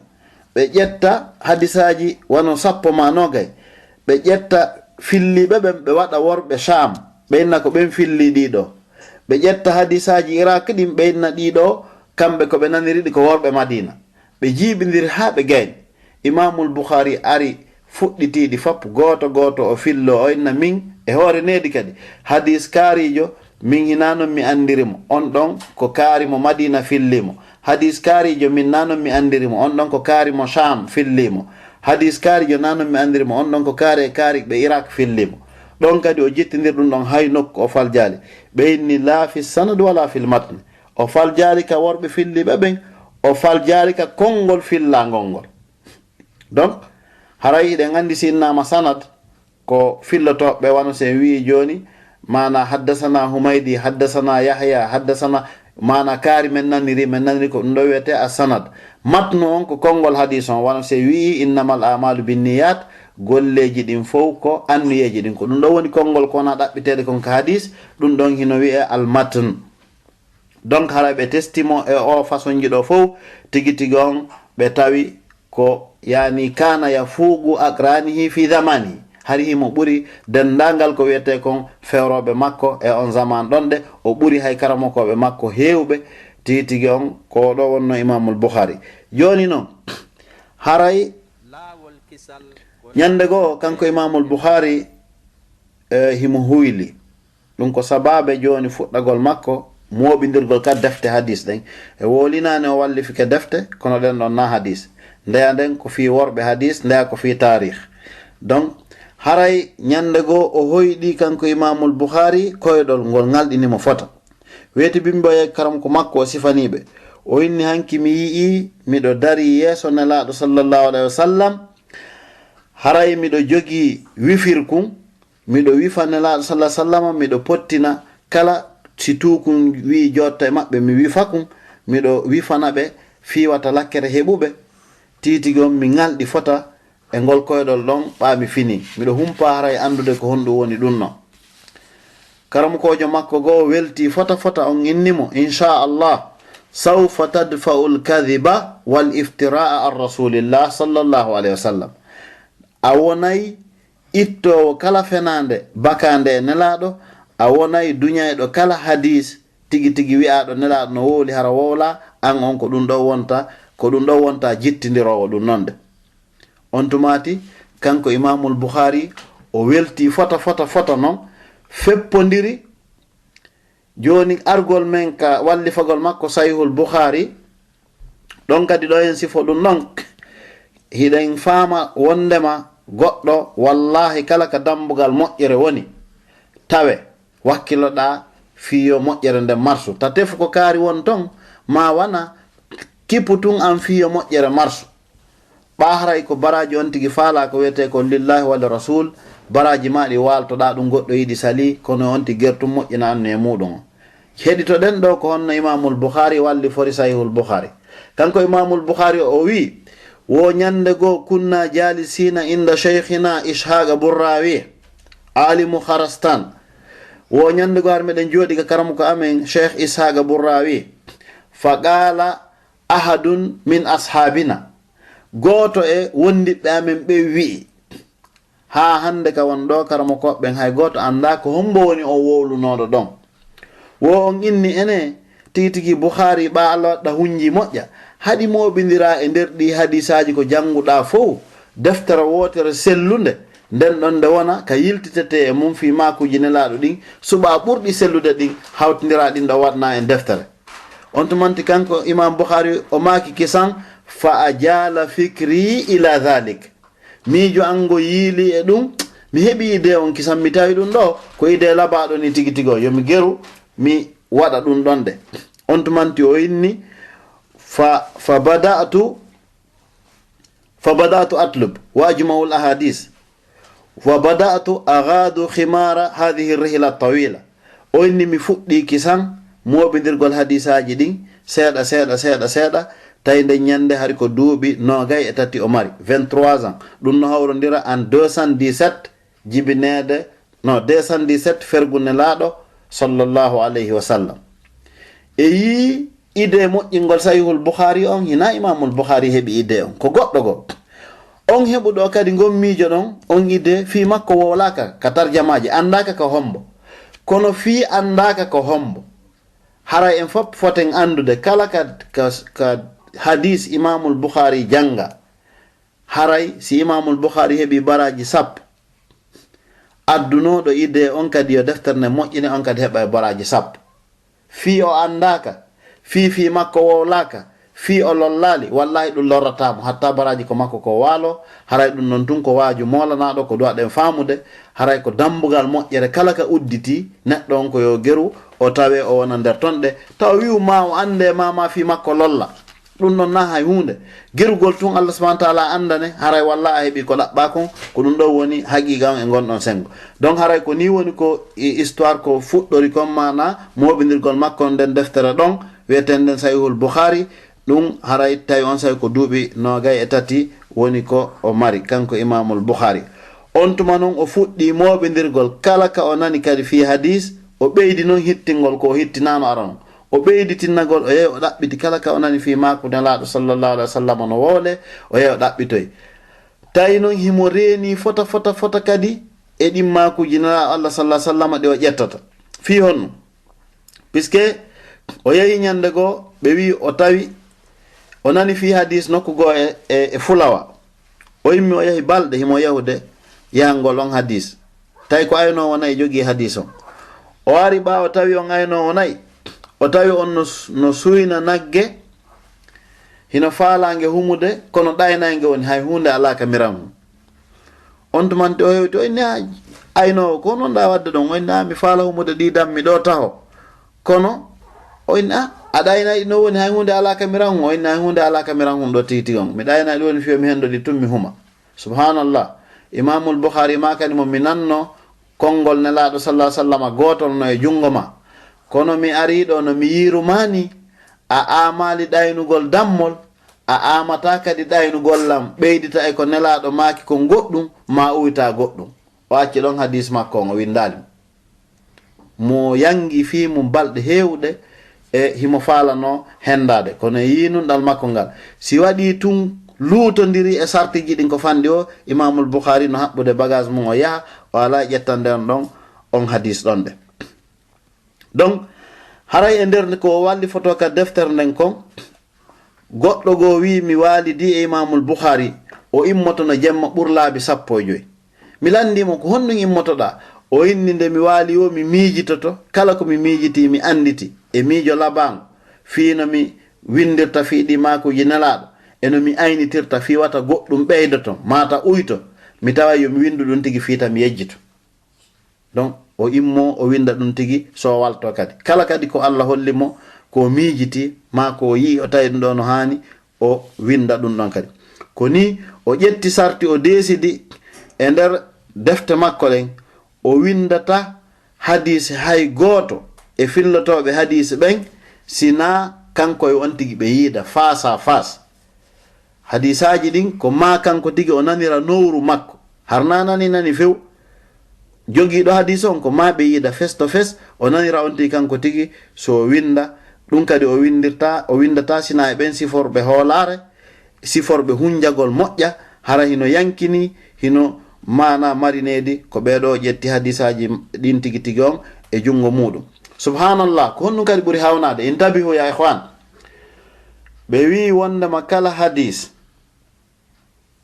Speaker 2: ɓe ƴetta hadisaji wano 10 ma nogay ɓe ƴetta filliɓe ɓen ɓe waɗa worɓe Sham ɓenna ko ɓen filli ɗiɗo ɓe ƴetta hadisaji Iraq ɗin ɓenna ɗiɗo kamɓe ko ɓe naniriɗi ko worɓe Madina ɓe jiiɓidiri ha ɓe gayni Imamul Bukhari ari fuɗɗitiɗi fop goto o fillo o inna min e hoore nedi kadi hadis kaarijo min hinanon mi andirimo on ɗon ko kaarimo Madina fillimo hadis kaarijo min nanon mi andirimo on ɗon ko kaarimo Sham fillimo hadis kaarijo nanon mi andirimo on ɗon ko kaari ɓe Iraq fillimo ɗon kadi o jettidir ɗum ɗon hay nokku o faljali ɓeyni la fi sanad wala fil matn o faljali ka worɓe filliɓe ɓen o faljali ka konngol fillangol ngol donc haray ɗen andi sinnama sanad ko fillotoɓe wano sen wi joni mana haddasana humaydi haddasana yahya haddasana mana kaari men naniri ko ɗum ɗo wiyete a sanad. matnu on ko konngol hadis on wona se wi innamal amalu binniyat golleji ɗin fof ko annuyeji ɗin ko ɗum ɗo woni konngol kona ɗaɓɓiteɗe kon ko hadis ɗum ɗon hino wiye almatn. donc hara ɓe testimo e o façon ji ɗo fof tigi tigi on ɓe tawi ko yani kana yafuugu aqranihi fi zamani hari himo ɓuri dendagal ko wiyete kon fewroɓe makko e on zaman ɗon ɗe o ɓuri hay karamokoɓe makko hewɓe tigi tigi on ko ɗo wonno imamul Bukhari. joni noon haray ñande goo kanko imamul Bukhari himo huyli ɗum ko sababe joni fuɗɗagol makko moɓidirgol kadi defte hadis ɗen e wolinani o wallifike defte kono ɗen ɗon na hadis ndeya nden ko fi worɓe hadis ndeya ko fi tarikh. donc haray ñande goo o hoyɗi kanko imamul Bukhari koyɗol ngol ngalɗinimo fota weeti bimboye karam ko makko o sifaniɓe o inni hanki mi yii miɗo dari yeeso nelaɗo sallallahu alayhi wa sallam haray miɗo jogi wifirkum miɗo wifa nelaɗo sallallahu alayhi wa sallam miɗo pottina kala si tukun wi jotta e maɓɓe mi wifakum miɗo wifana ɓe fiwata lakkere heɓuɓe titigon mi ngalɗi fota e ngol koyɗol ɗon ɓami fini miɗo humpa haray andude ko honɗum woni ɗum non. karamukojo makko goo welti fota on innimo inchallah sawfa tadfa'u lkadiba wal iftiraa an rasulillah sallallahu alayhi wa sallam. a wonayi ittowo kala fenande bakande e nelaɗo a wonayi duñayɗo kala hadis tigi tigi wi'aɗo nelaɗo no wowli hara wowla an on ko ɗum ɗo wonta jittidirowo ɗum nonde. on tumati kanko imamul Bukhari o welti fota noon feppodiri joni argol men ka wallifagol makko sahihul Bukhari ɗon kadi ɗo en sifo ɗum noon hiɗen faama wondema goɗɗo wallahi kala ka dambugal moƴƴere woni tawe wakkiloɗa fiyo moƴƴere nden marsu ta tefu ko kaari won ton ma wana kippu tun an fiyo moƴƴere marsu ɓaharay ko baraji on tigi faala ko wiyete ko lillahi wal rasul baraji maɗi waltoɗa ɗum goɗɗo yiɗi sali kono on ti gertum moƴƴina annu e muɗum o heɗitoɗen ɗo ko honno imamul Bukhari walli fori sahihul Bukhari. kanko imamul Bukhari o wi wo ñande goo kunna jalisina inda cheikhina ishaqa burrawi alimu kharastan wo ñande goo har meɗen jooɗi ka karamu ko amen cheikh ishaqa burrawi fa qala ahadun min ashabina goto e wondiɓɓe amen ɓe wi'i ha hande ka won ɗo karamo koɓɓen hay goto anda ko hombo woni o wowlunoɗo ɗon wo on inni ene tigi tigi Bukhari ɓa Allah waɗɗa hunji moƴƴa haɗi moɓidira e nder ɗi hadisaji ko janguɗa fof deftere wotere sellude nden ɗon nde wona ka yiltitete e mum fi makuji nelaɗo ɗin suɓa ɓurɗi sellude ɗin hawtidira ɗin ɗo waɗna e deftere. on tumanti kanko imam Bukhari o maki kisan fa ajala fikri ila dhalik miijo ango yiili e ɗum mi heɓi ide on kisan mi tawi ɗum ɗo ko ide labaɗo ni tigi tigo yomi geru mi waɗa ɗum ɗon de. on tumanti o inni fa bada'tu atlub wajma'ul ahadis wa bada'tu aghadu khimara hadhihi rihla tawila o inni mi fuɗɗi kisan moɓidirgol hadisaji ɗin seeɗa tawi nde ñande hari ko duuɓi 23 o mari 23 ans ɗum no hawrodira en 217 jibinede 217 fergune laaɗo sallallahu alayhi wa sallam e yi ide moƴƴingol sahihul Bukhari on hina imamul Bukhari heɓi ide on ko goɗɗo go on heɓu ɗo kadi gommijo ɗon on ide fi makko wowlaka ka tarjamaji andaka ko hombo kono fi andaka ko hombo hara en fop foten andude kala ka hadis imamul Bukhari janga haray si imamul Bukhari heɓi baraji sappo addunoɗo ide on kadi yo defterne moƴƴine on kadi heɓa e baraji sappo fi o andaka fi makko wowlaka fi o lollali wallahi ɗum lorratamo hatta baraji ko makko ko waalo haray ɗum non tun ko waaju molanaɗo ko duwaɗen famude haray ko dambugal moƴƴere kala ka udditi neɗɗo on ko yo geru o tawe o wona nder ton ɗe taw wiu ma o ande ma fi makko lolla ɗum ɗon na hay hunde gerugol tun Allah subhanahu wa ta'ala andane haray walla a heɓi ko ɗaɓɓa kon ko ɗum ɗo woni haqiqa on e gonɗon sengo donc haray ko ni woni ko histoire ko fuɗɗori kon mana moɓidirgol makko nden deftere ɗon wiyeten nden sahihul Bukhari ɗum haray tawi on sawi ko duuɓi 23 woni ko o mari kanko imamul Bukhari on tuma noon o fuɗɗi moɓidirgol kala ka o nani kadi fi hadis o ɓeydi noon hittingol ko hittinano arano o ɓeydi tinnagol o yehi o ɗaɓɓiti kala ka o nani fi mako nelaɗo sallallahu alaihi wasallam no woole o yehi o ɗaɓɓitoy tawi noon himo reeni fota kadi e ɗimmakuji nelaɗo Allah sallallahu alaihi wasallam ɗe o ƴettata fi honno puisque o yehi ñande goo ɓe wi o tawi o nani fi hadis nokku goo e Fulawa o yimmi o yehi balɗe himo yahude yahangol on hadis tawi ko aynowo nayi jogii hadis on o wari ɓawo tawi on aynowo nayi o tawi on no suyna nagge hino faalange humude kono ɗaynange woni hay hunde ala ka miram on tumante o hewti o inni aynowo ko non ɗa wadde ɗon o inni mi faala humude ɗiɗam mi ɗo taho kono o inni a ɗaynayi no woni hay hunde ala ka miram o inni hay hunde ala ka miram ɗo titi on mi ɗaynayi ɗi woni fiyo mi hendo ɗi tummi huma subhanallah imamul Bukhari ma kadi mo mi nanno konngol nelaɗo sallallahu alaihi wasallam gotol no e jungo ma kono mi ariɗo no mi yirumani a amali ɗaynugol dammol a amata kadi ɗaynugol lam ɓeydita e ko nelaɗo maki ko goɗɗum ma uyta goɗɗum o acci ɗon hadis makko on o windali mo yangi fi mum balɗe hewɗe e himo falano hendade kono yinunɗal makko ngal si waɗi tun luutodiri e sartiji ɗin ko fandi o imamul Bukhari no haɓɓude bagage mum o yaha o ala ƴettande on ɗon on hadis ɗon de donc haray e nder ko walli foto ka deftere nden kon goɗɗo goo wi mi walidi e imamul Bukhari o immoto no jemma ɓurlaabi 15 mi landimo ko honɗum immotoɗa o inni nde mi waali o mi miijitoto kala ko mi miijiti mi anditi e miijo labango fiino mi windirta fiiɗi makuji nelaɗo eno mi aynitirta fi wata goɗɗum ɓeydoto mata uyto mi tawa yo mi windu ɗum tigi fiita mi yejjito donc o immo o winda ɗum tigi so walto kadi kala kadi ko Allah holli mo ko miijiti ma ko yi o tawi ɗum ɗo no hani o winda ɗum ɗon kadi ko ni o ƴetti sarti o desidi e nder defte makko ɗen o windata hadise hay goto e fillotoɓe hadise ɓen sina kanko e on tigi ɓe yiida face à face hadisaji ɗin ko ma kanko tigi o nanira nowru makko harna nani few jogiiɗo hadis on ko ma ɓe yiida face to face o nanira on tigi kanko tigi so winda ɗum kadi o windata sina e ɓen siforɓe hoolare siforɓe hunjagol moƴƴa hara hino yankini hino mana marinedi ko ɓeɗo ƴetti hadisaji ɗin tigi tigi on e jungo muɗum subhanallah ko honɗum kadi ɓuri hawnade intabihu ya ihwan ɓe wi wondema kala hadis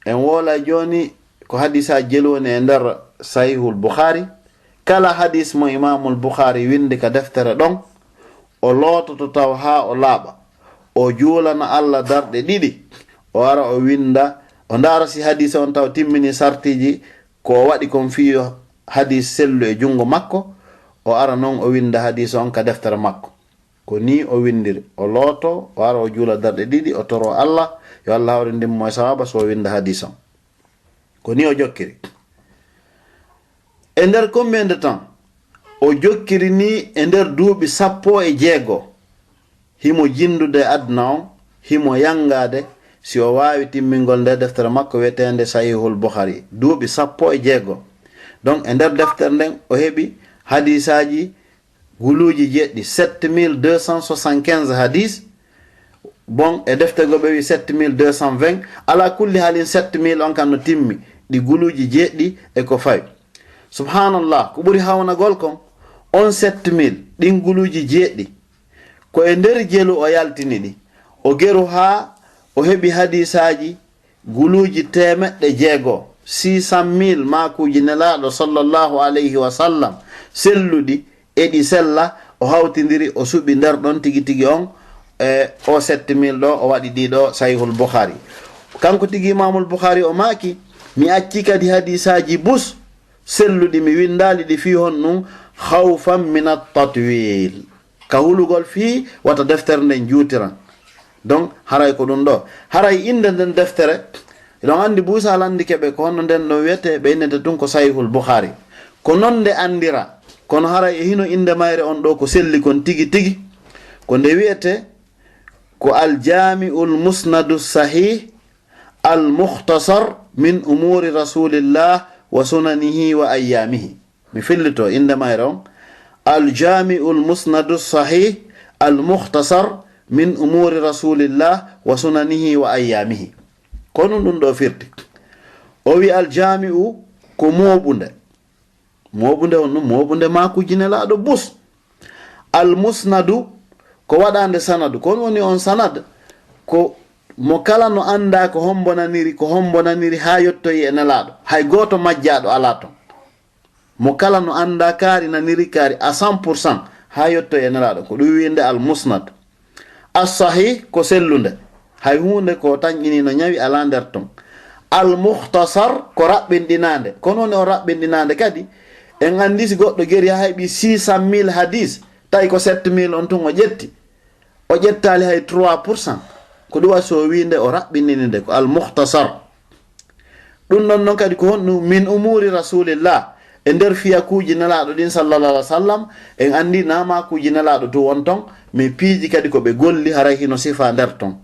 Speaker 2: en wola joni ko hadisa jelwoni e nder sahihul Bukhari kala hadis mo imamul Bukhari windi ka deftere ɗon o loototo taw ha o laaɓa o juulana Allah darɗe ɗiɗi o ara o winda o ndaara si hadis on taw timmini sartiji ko waɗi kon fiyo hadis sellu e jungo makko o ara noon o winda hadis on ka deftere makko ko ni o windiri o looto o ara o juula darɗe ɗiɗi o toro Allah yo Allah hawri ndimmo e sawaba so winda hadis on ko ni o jokkiri e nder combien de temps o jokkiri ni e nder duuɓi 16 himo jindude adna on himo yangade si o wawi timmingol nde deftere makko wiyetende sahihul Bukhari duuɓi 16 donc e nder deftere nden o heɓi hadisaji guluji jeɗɗi 7275 hadis bon e defte go ɓe wi 7220 ala kulli halin 7000 on kan no timmi ɗi guluji jeɗɗi e ko fawi subhanallah ko ɓuri hawnagol kon on 7000 ɗin guluji jeɗɗi ko e nder jelu o yaltini ɗi o geru ha o heɓi hadisaji guluji 600 600,000 makuji nelaɗo sallallahu alayhi wa sallam selluɗi e ɗi sella o hawtidiri o suɓi nder ɗon tigi tigi on e o 7000 ɗo o waɗi ɗiɗo sahihul Bukhari kanko tigi imamul Bukhari o maki mi acci kadi hadisaji bus selluɗi mi windali ɗi fi hon ɗum khawfan min at-tatwil ka hulugol fi wata deftere nden juutiran donc haray ko ɗum ɗo haray inde nden deftere ɗon andi buusa landi keɓe ko honno nden ɗo wiyete ɓe innete tun ko sahihul bukhari ko non nde andira kono haray e hino inde mayre on ɗo ko selli kon tigi tigi ko nde wiyete ko aljami'ul musnadu sahih al mukhtasar min umuri rasulillah wa sunanihi wa ayyamihi mi fillito inde mayre on aljami'ul musnadu sahih al mukhtasar min umuri rasulillah wa sunanihi wa ayyamihi kono ɗum ɗo firti o wi aljami'u ko moɓunde on ɗum moɓunde makuji nelaɗo bus al musnadu ko waɗande sanadu kono woni on sanad ko mo kala no anda ko hombonaniri ha yettoyi e nelaɗo hay goto majjaɗo ala ton mo kala no anda kaari naniri kaari à 100% ha yettoyi e nelaɗo ko ɗum winde al musnad as sahih ko sellude hay hunde ko tañƴini no ñawi ala nder ton al mukhtasar ko raɓɓinɗinande kono woni o raɓɓinɗinande kadi en andi si goɗɗo geri ha heeɓi 600 000 hadis tawi ko 7 000 on tun o ƴettali hay 3% ko ɗum waso winde o raɓɓinɗininde ko al mukhtasar ɗum ɗon noon kadi ko honɗum min umuri rasulillah e nder fiyakuji nelaɗo ɗin sallallah alih w sallam en andi namakuji nelaɗo to won ton mi piiji kadi ko ɓe golli haray hino sifa nder ton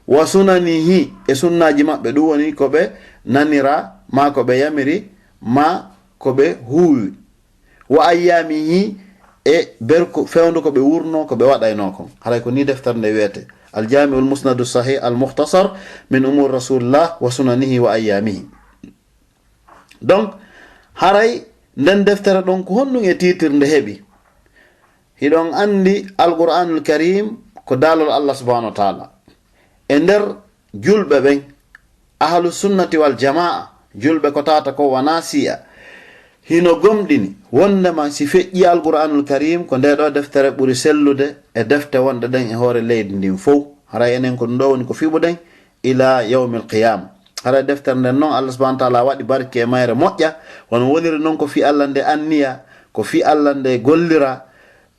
Speaker 2: wa sunanihi e sunnaji maɓɓe ɗum woni ko ɓe nanira ma ko ɓe yamiri ma ko ɓe huwi wa ayyamihi e berko fewndu ko ɓe wurno ko ɓe waɗayno kon haray ko ni deftere nde wiyete aljami'ul musnadu sahih al mukhtasar min umur rasulillah wa sunanihi wa ayyamihi donc haray nden deftere ɗon ko honɗum e titre nde heɓi hiɗon andi alqur'anul karim ko daalol allah subhanahu wa ta'ala e nder julɓe ɓen ahlu sunnati wal jama'a julɓe ko tata ko wana si'a hino gomɗini wondema si feƴƴi alqur'anul karim ko nde ɗo deftere ɓuri sellude e defte wonɗe ɗen e hoore leydi ndin fof haray enen ko ɗum ɗo woni ko fiɓuɗen ila yawmil qiyama haray deftere nden noon allah subhanahu wa ta'ala waɗi barke e mayre moƴƴa wono woniri noon ko fi allah nde anniya ko fi allah nde gollira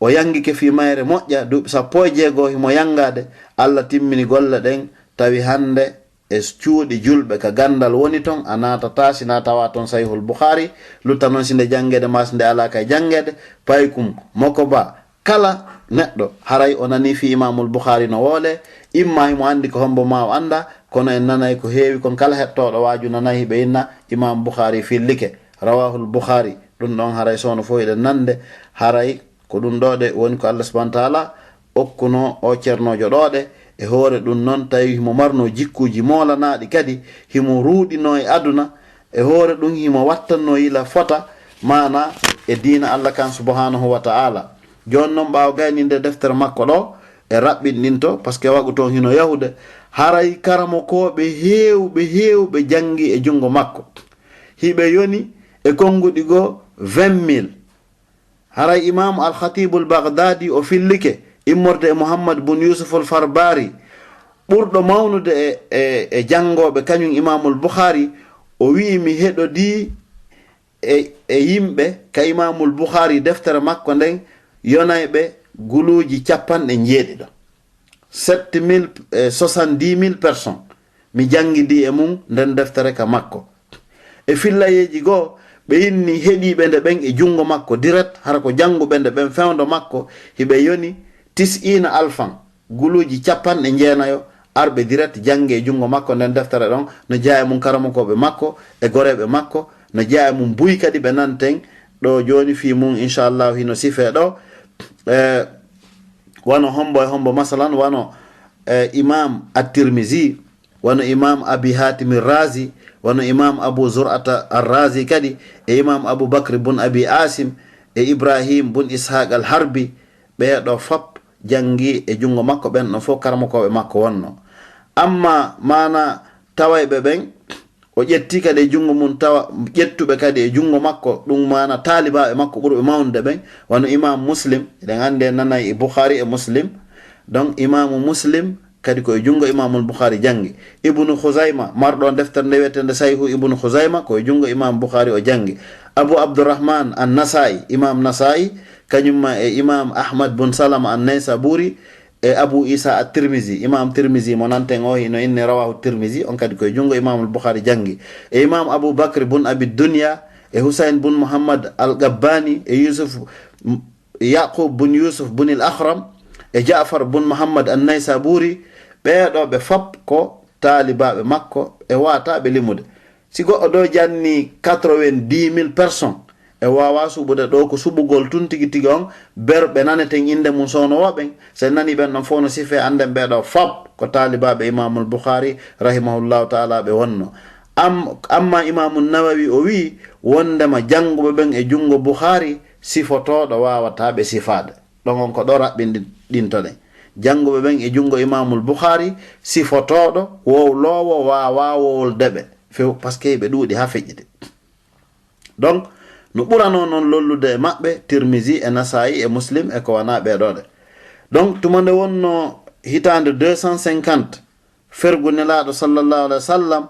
Speaker 2: o yangike fi mayre moƴƴa duuɓi 16 himo yangade allah timmini golle ɗen tawi hande e cuuɗi julɓe ka gandal woni ton a natata sina tawa ton sahihul bukhari lutta noon sinde jangede mas nde ala kay jangede paykum moko ba kala neɗɗo haray o nani fi imamul bukhari no woole imma himo andi ko hombo ma o anda kono en nanay ko heewi kon kala hettoɗo waaju nanayi ɓe inna imam bukhari fillike rawahul bukhari ɗum ɗon haray sono fof eɗen nande haray ko ɗum ɗoɗe woni ko allah subhanahu wa ta'ala okkuno o ceernojo ɗoɗe e hoore ɗum noon tawi himo marno jikkuji molanaɗi kadi himo ruuɗino e aduna e hoore ɗum himo wattanno yila fota mana e diina allah kan subhanahu wa ta'ala joni noon ɓawa gayninde deftere makko ɗo e raɓɓinɗinto par ce que wagu toon hino yahude haray karamokoɓe heewɓe jangi e jungo makko hiɓe yoni e konguɗi go 20 000 haray imam al-khatibul baghdadi o fillike immorde e muhammad bun yusuf al farbari ɓurɗo mawnude e jangoɓe kañum imamul bukhari o wi mi heɗodi e yimɓe ka imamul bukhari deftere makko nden yonayɓe guluji 90 70,000 personnes mi jangidi e mum nden deftere ka makko e fillayeji goo ɓe inni heɗiɓe nde ɓen e jungo makko direct hara ko janguɓe nde ɓen fewndo makko hiɓe yoni 90,000 guluji 90 arɓe direct jange e jungo makko nden deftere ɗon no jeeya mum karamokoɓe makko e goreɓe makko no jeeya mum buy kadi ɓe nanten ɗo joni fi mum inchallahu hino sife ɗo wano hombo e hombo masalan wano imam at-tirmizi wano imam abi hatim ar-razi wano imam abu zur'ata ar-razi kadi e imam abu bakr bun abi asim e ibrahim bun ishaq al-harbi ɓeɗo fop jangi e jungo makko ɓen ɗon fof karamokoɓe makko wonno amma mana tawayɓe ɓen o ƴetti kadi e jungo mum tawa ƴettuɓe kadi e jungo makko ɗum mana talibaɓe makko ɓurɓe mawnude ɓen wano imam muslim eɗen ande nanay e bukhari e muslim donc imamu muslim kadi ko e jungo imamul bukhari jangi ibnu khuzaima marɗo deftere nde wiyetende sahihu ibnu khuzaima ko e jungo imam bukhari o jangi abu abdourahman an-nasai imam nasai kañumma e imam ahmad bun salama an-naysaburi e Abu Isa at-Tirmizi, imam Tirmizi mo nanten o hino inni rawahu Tirmizi on kadi koye jungo imam al-Bukhari jangi, e imam Abu Bakr bun Abi Dunya e Husayn bun Muhammad al-Gabbani e Yusuf Yaqub bun Yusuf bun al-Akhram e Ja'far bun Muhammad an-Naysaburi, ɓeeɗo ɓe fop ko taalibaɓe makko e wataɓe limude. si goɗɗo ɗo janni 90,000 personnes e wawa suɓude ɗo ko suɓugol tun tigi tigi on berɓe naneten inde mum sownowoɓen, sen nani ɓen ɗon fof no sife anden ɓeɗo fop ko taalibaɓe imamul Bukhari rahimahullahu taala ɓe wonno. amma imamu Nawawi o wi wondema janguɓe ɓen e jungo Bukhari sifotoɗo wawata ɓe sifade, ɗon on ko ɗo raɓɓinɗintoɗen. janguɓe ɓen e jungo imamul Bukhari sifotoɗo wowlowo wawa wowldeɓe few par ce que ɓe ɗuuɗi ha feƴƴite. donc no ɓurano noon lollude e maɓɓe Tirmizi e Nasa'i e Muslim e ko wana ɓeɗoɗe. donc tuma nde wonno hitande 250 fergu nelaɗo sallallahu alaihi wa sallam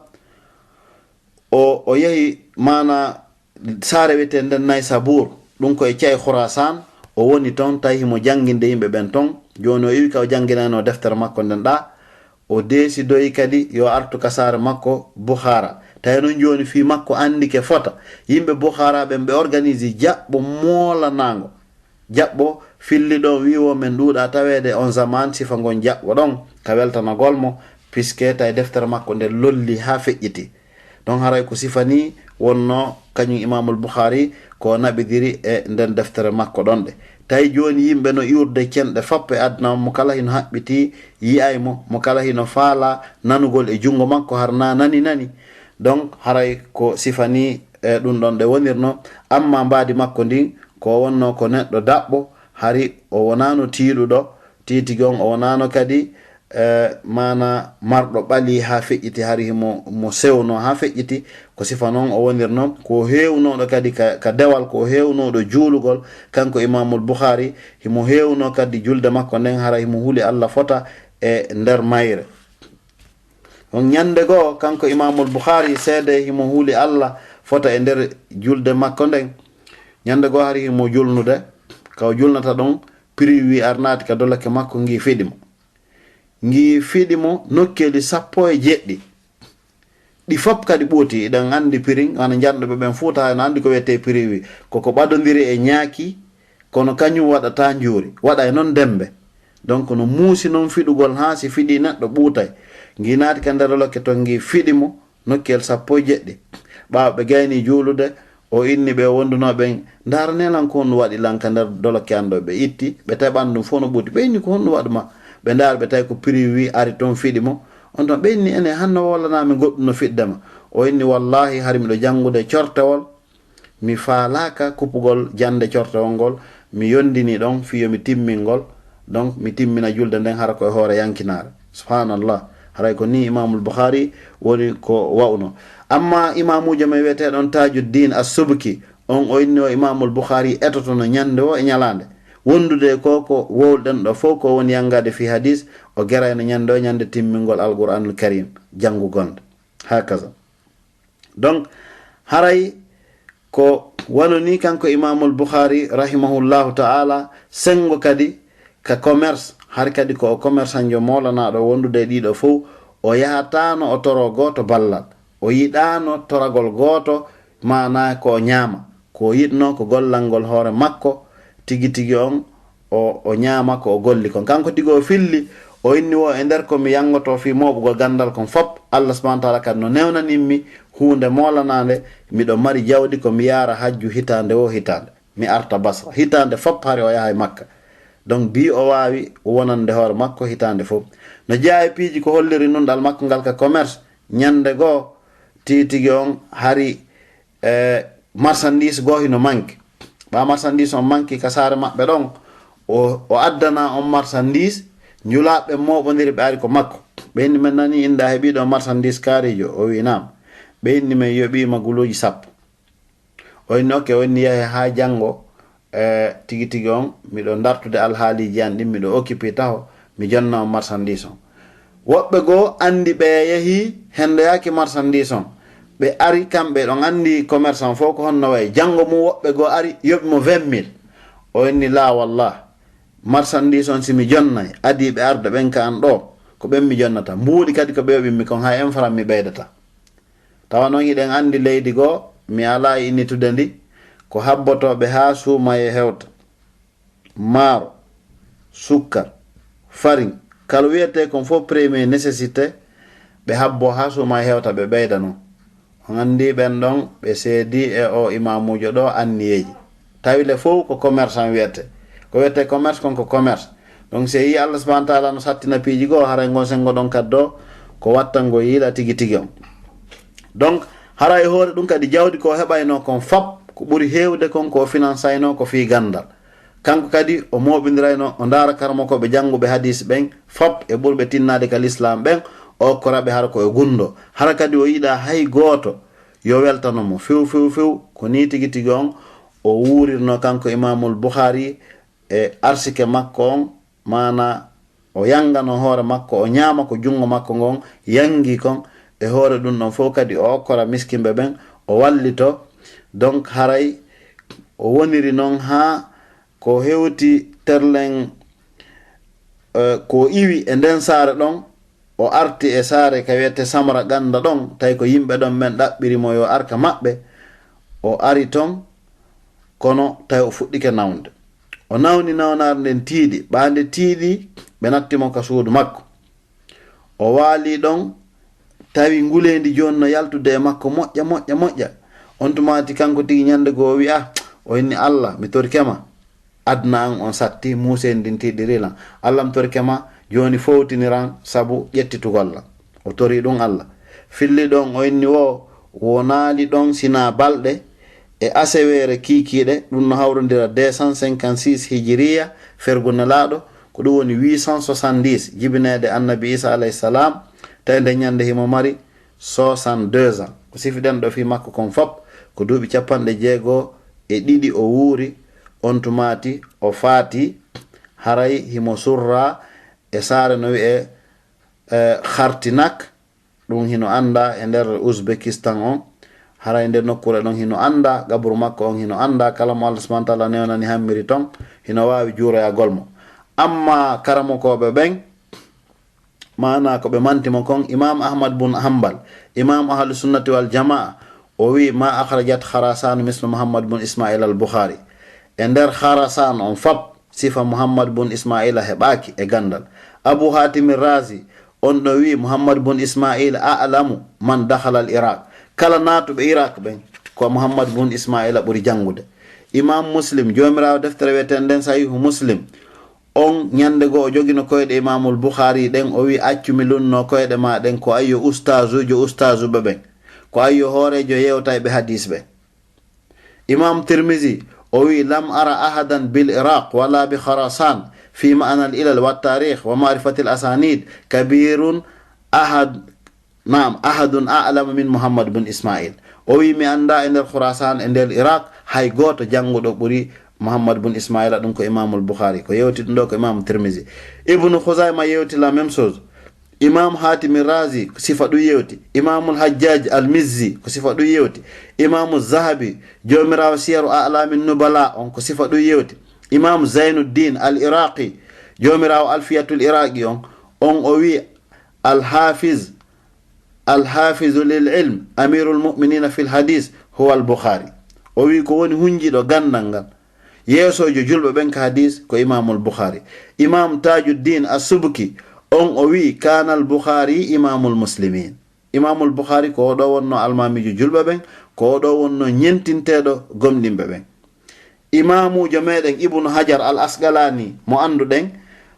Speaker 2: o yehi mana saare wiyete nden Naysabur, ɗum ko e Thiay Khurasan o woni toon tawi mo janginde yimɓe ɓen toon. joni o iwi ka o janginano deftere makko nden ɗa o desidoyi kadi yo artu ka saare makko Bukhara. tawi noon joni fi makko andike fota yimɓe Bukhara ɓen ɓe organise jaɓɓo molanago, jaɓɓo filli ɗon wiwo men ɗuuɗa tawede on zaman sifa gon jaɓɓo ɗon ka weltanagol mo, puisque tawi deftere makko nde lolli ha feƴƴiti. donc haray ko sifani wonno kañum imamul Bukhari ko naɓidiri e nden deftere makko ɗon ɗe. tawi joni yimɓe no iwurde cenɗe foppa e aduna mo kala hino haɓɓiti yiyaymo, mo kala hino faala nanugol e jungo makko har na nani. donc haray ko sifani e ɗum ɗon ɗe wonirno. amma mbadi makko ndin ko wonno ko neɗɗo daɓɓo, hari o wonano tiiɗuɗo titigi on, o wonano kadi mana marɗo ɓali ha feƴƴiti, hari mo sewno ha feƴƴiti. ko sifa noon o wonirno. ko hewnoɗo kadi ka dewal, ko hewnoɗo juulugol kanko imamul Bukhari, himo hewno kadi julde makko nden hara himo huuli Allah fota e nder mayre. on ñande goo kanko imamul Bukhari seede himo huuli Allah fota e nder julde makko nden, ñande goo hari himo julnude, kaw julnata ɗon prix wi arnati ka dolake makko ngi fiɗimo nokkeli 17 ɗi fop kadi ɓooti. eɗen andi prix wana janɗoɓe ɓen fuuta no andi ko wiyete prix wi koko ɓaɗodiri e ñaaki, kono kañum waɗata juuri, waɗa e noon dembe. donc no muusi noon fiɗugol ha si fiɗi neɗɗo ɓuutay. ngi naati ka nder lokke to ngi fiɗimo nokkel 17 ɓawa ɓe gayni juulude o inni ɓe wondunoɓen ndara nelan ko honno waɗi lanka nder dolokke ando ɓe itti ɓe tawi ɓandu fof no ɓuuti, ɓe inni ko honno waɗuma, ɓe ndaari ɓe tawi ko prix wi ari toon fiɗimo. on ton ɓe inni ene hanno wollanami goɗɗum no fiɗdema. o inni wallahi hari miɗo jangude cortewol, mi faalaka kuppugol jande cortewol ngol, mi yondini ɗon fiyo mi timmingol, donc mi timmina julde nden hara koye hoore yankinare. subhanallah, haray ko ni imamul Bukhari woni ko wawno. amma imamujo me wiyeteɗon Tajuddin as-Subki, on o inni o imamul Bukhari etoto no ñande o e ñalande. wondude koko wowɗen ɗo fof ko woni yangade fi hadis o gerayno ñande o ñande timmingol alquranul karim jangu gonde hakaza. donc haray ko wanoni kanko imamul Bukhari rahimahullahu ta'ala sengo kadi ka commerce, har kadi ko o commerçant jo molanaɗo wondude ɗiɗo fof o yahatano o toro goto ballal, o yiɗano toragol goto mana ko ñaama, ko yiɗno ko gollangol hoore makko tigi tigi on o ñaama ko o golli kon. kanko tigi o filli o inni wo e nder komi yangoto fi moɓugol gandal kon fop Allah subhanahu wa ta'ala kadi no newnaninmi hunde molanade, miɗo mari jawdi ko mi yara hajju hitande o hitande, mi arta Basra hitande fop hari o yaha e Makka. donc bi o wawi wonande hoore makko hitande fof. no jeeya piiji ko holliri nun dal makko ngal ka commerce, ñande goo titigi on hari marchandise goo hino manque. ɓa marchandise on manque ka saare maɓɓe ɗon, o addana on marchandise, njulaɓe moɓodiri ɓe ari ko makko. ɓe inni men nani inda heeɓiɗo marchandise kaarijo, o wi nam. ɓe inni men yoɓima guluji 10. o inni okke, o inni yahe ha janggo tigi tigi on miɗo dartude alhaaliji an ɗin, miɗo occupé taho mi jonna on marchandise on. woɓɓe goo andi ɓe yeehi hendoyaki marchandise on, ɓe ari kamɓe ɗon andi commerçant fof ko honno way, janggo mum woɓɓe goo ari yoɓimo 20 000. o inni la wallah marchandise on simi jonnay adiɓe arda ɓen ka an ɗo ko ɓen mi jonnata mbuuɗi kadi ko ɓewɓimmi kon ha en faram mi ɓeydata tawa noon hiɗen andi leydi goo mi ala innitude ndi ko habbotoɓe ha suumaye hewta maaro sukkar farin kala wiyete kon fof premier nécessité ɓe habbo ha suumaye hewta ɓe ɓeyda noon on andi ɓen ɗon ɓe seedi e o imamujo ɗo anniyeji tawile fof ko commerçant wiyete ko wiyete commerce kon ko commerce donc se yi Allah subhanahu wa ta'ala no sattina piiji goo haray gon sengo ɗon kaddo ko wattango yiiɗa tigi tigi on donc hara e hoore ɗum kadi jawdi ko heɓayno kon fab ko ɓuri heewde kon ko financayno ko fi gandal kanko kadi o moɓidirayno o ndaara karmakoɓe jannguɓe hadis ɓen fab e ɓurɓe tinnade ka l'islam ɓen o koraɓe hara ko e gundo hara kadi o yiɗa hay gooto yo weltanomo few ko ni tigi tigi on o wuurirno kanko imamul Bukhari e arsike makko on mana o yangano hoore makko o ñaama ko jungo makko ngon yangi kon e hoore ɗum ɗon fof kadi o okkora miskimɓe ɓen o wallito donc haray o woniri noon ha ko hewti terlen ko iwi e nden saare ɗon o arti e saare ka wiyete Samra Ganda ɗon tawi ko yimɓe ɗon men ɗaɓɓirimo yo arka maɓɓe o ari ton kono tawi o fuɗɗike nawde o nawni nawnare nden tiiɗi ɓande tiiɗi ɓe nattimo ka suudu makko o waali ɗon tawi ngulendi joni no yaltude e makko moƴƴa on tumati kanko tigi ñande goo o wi'a o inni Allah mi torkema adna an on satti musen din tiɗirilan Allah mi torkema joni fowtiniran sabu ƴettitugolla o tori ɗum Allah filli ɗon o inni wo naali ɗon sina balɗe e asewere kikiɗe ɗum no hawrodira 256 hijiriya fergunelaɗo ko ɗum woni 870 jibinede annabi Isa alayhi salam tawi nde ñande himo mari 62 ans ko sifiɗen ɗo fi makko kon fop ko duuɓi 62 o wuuri on tumati o faati haray himo surra e saare no wi'e Khartinak ɗum hino anda e nder Uzbekistan on haray nde nokkure ɗon hino anda gabru makko on hino anda kala mo Allah subhanahu wa ta'ala newnani hammiri ton hino wawi juuroyagol mo amma karamokoɓe ɓen mana ko ɓe mantimo kon imam Ahmad bun Hanbal imam ahlu sunnati wal jamaa o wi ma akhrajat Kharasan mislu Muhammad bun Ismail al Bukhari e nder Kharasan on fab sifa Muhammad bun Ismaila heɓaki e gandal Abu Hatim Razi on ɗo wi Muhammad bun Ismail a'lamu man dakhala al Iraq kala natuɓe Iraq ɓen ko Muhammad bun Ismaila ɓuri jangude imam Muslim jomirawo deftere wiyeten nden sahihu Muslim on ñande go o jogino koyɗe imamul Bukhari ɗen o wi accumi lunno koyɗe ma ɗen ko ayyo ustazuɓe ɓen ko ayyo hoorejo yewta ɓe hadis ɓen imam Tirmizi o wi lam ara ahadan bil Iraq wala bi Kharasan fi ma'na al ilal wa tarikh wa ma'rifati al asanid kabirun ahadun a'lamu min Muhammad bin Ismail o wi mi anda e nder Khurasan e nder Iraq hay goto janguɗo ɓuri Muhammad bin Ismaila ɗum ko imamul Bukhari ko yewti ɗum ɗo ko imam Tirmizi Ibnu Khuzaima yewti la même chose imam Hatim Razi ko sifa ɗum yewti imamul Hajjaj al Mizzi ko sifa ɗum yewti imamu Zahabi jomirawo siyaru a'lamin nubala on ko sifa ɗum yewti imam Zainuddin al Iraqi jomirawo alfiyatul Iraqi on o wi al hafizu lil ilm amirul mu'minina fil hadis huwa al Bukhari o wi ko woni hunjiɗo gandal ngal yeesojo julɓe ɓen ka hadis ko imamul Bukhari imam Tajuddin as-Subki on o wi kana al Bukhari imamul muslimin imamul Bukhari ko oɗo wonno almamijo julɓe ɓen ko oɗo wonno ñentinteɗo gomɗinɓe ɓen imamujo meɗen Ibnu Hajar al Asqalani mo anduɗen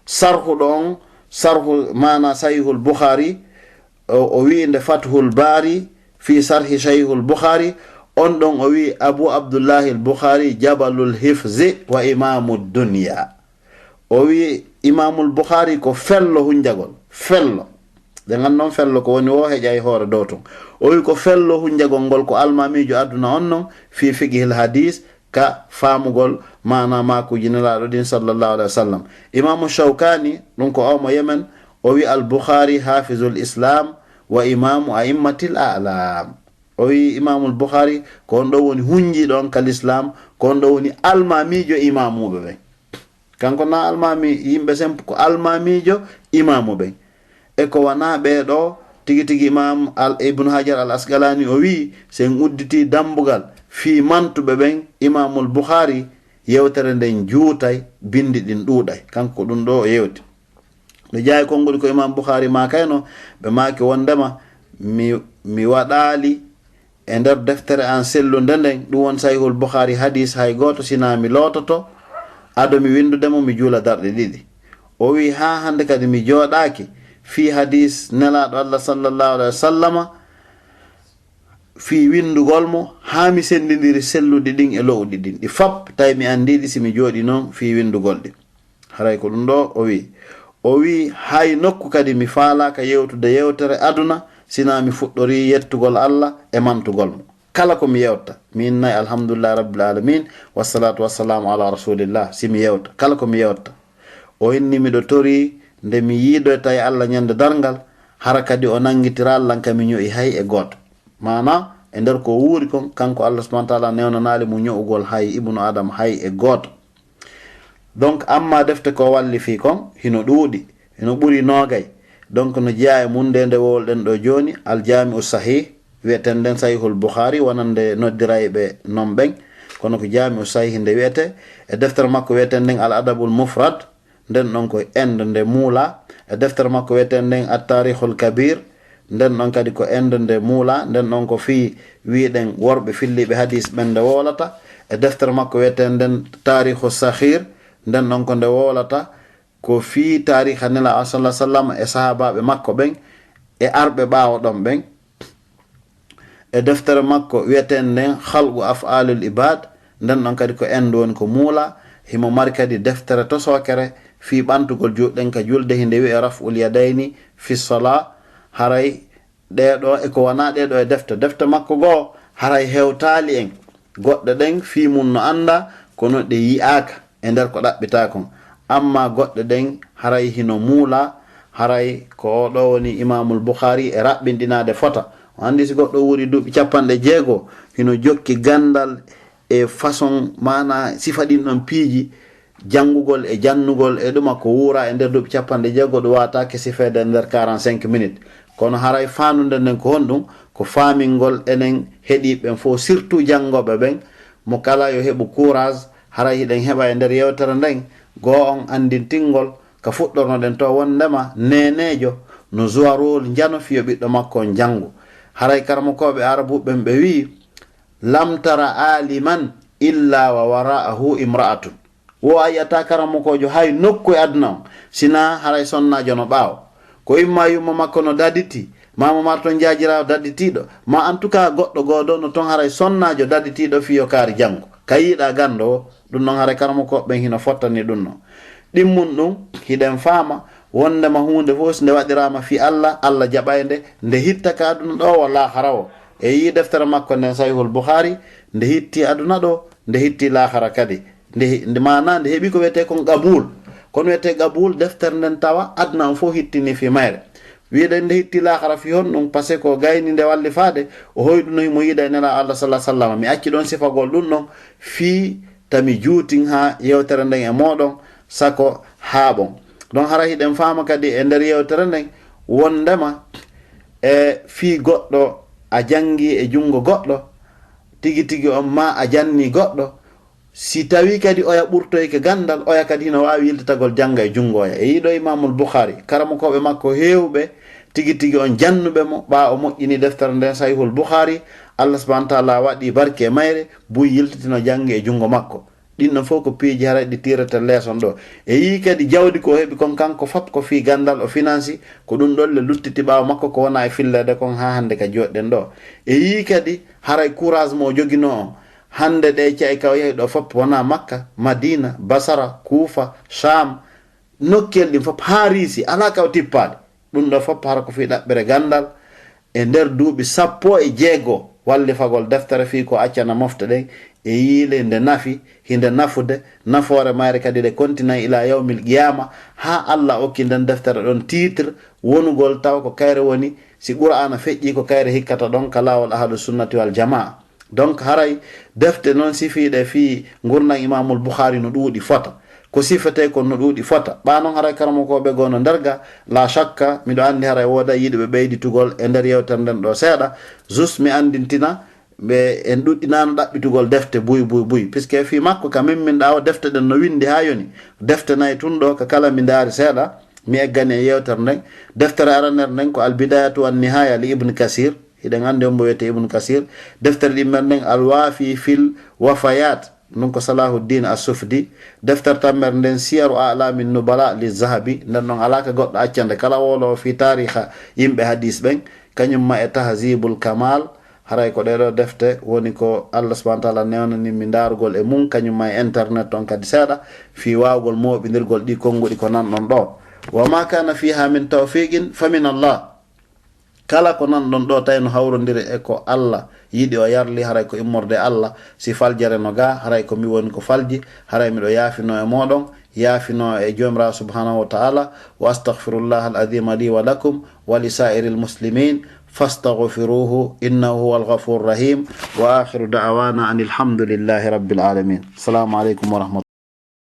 Speaker 2: sarhuɗo on sarhu mana sahihul Bukhari o wi nde Fathul Bari fi sarhi sahihul Bukhari on ɗon o wi Abu Abdullahi al-Bukhari jabalul hifzi wa imamu dunya o wi imamul Bukhari ko fello hunjagol fello de gannon fello ko woni wo heƴa e hoore dow ton o wi ko fello hunjagol ngol ko almamijo aduna on non fi fiqhil hadis ka faamugol mana makuji nelaɗo din sallallahu alaihi wasallam imamu Shawkani ɗum ko awmo Yemen o wi al-Bukhari hafizul islam wa imamu a'immatil a'lam o wi imamul Bukhari ko on ɗo woni hunjiɗo on kal islam ko on ɗo woni almamijo imamuɓe ɓen kanko na almami yimɓe sempo ko almamijo imamu ɓen e ko wana ɓeɗo tigi tigi imam ibnu hajar al asqalani o wi sen udditi dambugal fi mantuɓe ɓen imamul bukhari yewtere nden juutay bindi ɗin ɗuuɗay kanko ɗum ɗo o yewti ɓe jaayi konngol ko imam bukhari ma kayno ɓe maki wondema mi waɗali e nder deftere an sellude nden ɗum won sahihul bukhari hadis hay goto sina mi lototo ado mi windudemo mi juula darɗe ɗiɗi o wi ha hande kadi mi jooɗaki fi hadis nelaɗo allah sallallahu alaihi wasallama fi windugol mo ha mi sendidiri sellude ɗin e lowɗi ɗin ɗi fap tawi mi andiɗi simi jooɗi noon fi windugol ɗi haray ko ɗum ɗo o wi hay nokku kadi mi faalaka yewtude yewtere aduna sina mi fuɗɗori yettugol allah e mantugol mo kala ko mi yewta min nayi alhamdulillah rabbil alamin wassalatu wassalamu ala rasulillah simi yewta kala ko mi yewta o inni miɗo tori nde mi yiido tawi allah ñande dargal hara kadi o nangitira allah kami ño'i hay e goto mana e nder ko wuuri kon kanko allah subhanahu wa ta'ala newnanali mo ño'ugol hay ibnu adam hay e goto donc amma defte ko walli fi kon hino ɗuuɗi hino ɓuri noogay donc no jeeya e munde nde wowolɗen ɗo joni aljami'u sahih wiyeten nden sahihul bukhari wonande noddirayɓe non ɓen kono ko jami'u sahih nde wiyete e deftere makko wiyeten nden al adabul mufrad nden ɗon ko ende nde muula e deftere makko wiyeten nden at tarikhul kabir nden ɗon kadi ko ende nde muula nden ɗon ko fi wiɗen worɓe filliɓe hadis ɓen nde wolata e deftere makko wiyeten nden tarikhu sahir nden ɗon ko nde wolata ko fi tarikha nela sallallahu alaihi wasallam e sahabaɓe makko ɓen e arɓe ɓaawo ɗon ɓen e deftere makko wiyeten nden khalqu af'alul ibad nden ɗon kadi ko endo woni ko muula himo mari kadi deftere to sokere fi ɓantugol juɗɗen ka julde hinde wi'e raf'ul yadayni fi sala haray ɗeɗo e ko wana ɗeɗo e defte makko goo haray hewtali en goɗɗe ɗen fi mum no anda kono ɗe yi'aka e nder ko ɗaɓɓita kon amma goɗɗe ɗen haray hino muula haray ko oɗo woni imamul bukhari e raɓɓinɗinade fota o andi si goɗɗo wuuri duuɓi 60 hino jokki gandal e façon mana sifa ɗin ɗon piiji jangugol e jannugol e ɗuma ko wuura e nder duuɓi 60 ɗum watake sifede nder 45 minutes kono haray fanude nden ko honɗum ko famingol enen heeɗiɓen fo surtout jangoɓe ɓen mo kala yo heɓu courage haray hiɗen heɓa e nder yewtere nden goo on andintingol ka fuɗɗornoɗen to wondema nenejo no joirol jano fiyo ɓiɗɗo makko on jangu haray karmakoɓe arabuɓen ɓe wi lam tara aliman illa wa wara'ahu imra'atun wo a yiyata karamakojo hay nokku e aduna on sina haray sonnajo no ɓaawo ko imma yumma makko no daditi mamo marton jajirawo daditiɗo ma en tout cas goɗɗo goɗo no ton haray sonnajo daditiɗo fiyo kaari janggo ka yiiɗa gando o ɗum noon haray karamakoɓen hino fottani ɗum noon ɗimmun ɗum hiɗen faama wondema hunde fof nde waɗirama fi allah allah jaɓayde nde hitta ka aduna ɗo walla hara o e yi deftere makko nden sahihul bukhari nde hitti aduna ɗo nde hitti lahara kadi nde mana nde heeɓi ko wiyete kon qabul kono wiyete qabul deftere nden tawa aduna on fof hittini fi mayre wiɗen nde hitti lahara fi hon ɗum par ce que ko gayni nde walli faade o hoyɗuno himo yiɗa e nela allah sallah sallam mi acci ɗon sifagol ɗum ɗon fi tami juutin ha yewtere nden e moɗon sako haaɓon ɗon hara hiɗen faama kadi e nder yewtere nden wondema e fi goɗɗo a jangi e jungo goɗɗo tigi tigi on ma a janni goɗɗo si tawi kadi oya ɓurtoyke gandal oya kadi hino wawi yiltatagol janga e jungo oya e yiɗo imamul bukhari karamakoɓe makko hewɓe tigi tigi on jannuɓe mo ɓa o moƴƴini deftere nden sahihul bukhari allah subhanahu wa ta'ala waɗi barke e mayre buy yiltatino jangi e jungo makko ɗinɗon fof ko piiji haray ɗi tirete leeson ɗo e yi kadi jawdi ko heɓi kon kanko fop ko fi gandal o financi ko ɗum ɗon le luttiti ɓawa makko ko wona e fillede kon ha hande ka joɗɗen ɗo e yi kadi haray courage mo jogino on hande ɗe cae kaw yehi ɗo fop wona makka madina basara kuufa sham nokkel ɗin fop ha riisi ala kaw tippade ɗum ɗo fop hara ko fi ɗaɓɓere gandal e nder duuɓi 16 walli fagol deftere fi ko accana mofte ɗen e yiile nde nafi hinde nafude nafoore mayre kadi ɗe continue ila yawmil qiyama ha allah okki nden deftere ɗon titre wonugol taw ko kayre woni si qur'ana feƴƴi ko kayre hikkata ɗon ka lawol ahadu sunnati wal jamaa donc haray defte noon sifiɗe fi gurnan imamul bukhari no ɗuuɗi fota ko sifete ko no ɗuuɗi fota ɓanon haray karamokoɓe gono nderga la shakka miɗo andi haray woda yiɗiɓe ɓeyditugol e nder yewtere nden ɗo seeɗa juste mi andintina ɓe en ɗuɗɗinano ɗaɓɓitugol defte buy puisque fi makko ka min ɗawa defte ɗen no windi ha yoni defte nayi tun ɗo ka kala mi daari seeɗa mi eggani e yewtere nden deftere aranere nden ko albidayatu wan nihaya li ibne kasir hiɗen andi on mbo wiyete ibne kasir deftere ɗimmer nden alwafi fil wafayat ɗum ko salahuddin as-sufdi deftere tammer nden siyaru alami nubala li zahabi nden noon alaka goɗɗo accande kala wolowo fi tariha yimɓe hadis ɓen kañum ma e tahzibul kamal haray ko ɗeɗo defte woni ko Allah subhanahu wa ta'ala newnani mi darugol e mum kañum ma e internet on kadi seeɗa fi wawgol moɓidirgol ɗi konguɗi ko nanɗon ɗo wa ma kana fiha min tawfiqin fa min Allah kala ko nanɗon ɗo tawi no hawrodiri e ko Allah yiɗi o yarli haray ko immorde Allah si faljere no ga haray ko mi woni ko falji haray miɗo yaafino e moɗon yaafino e jomirawo subhanahu wa ta'ala wa astaghfirullah al-azim li wa lakum wa li sa'iril muslimin fastaghfiruhu innahu huwal ghafurur rahim wa akhiru da'wana anil hamdulillahi rabbil alamin. Assalamu alaikum wa rahmatullahi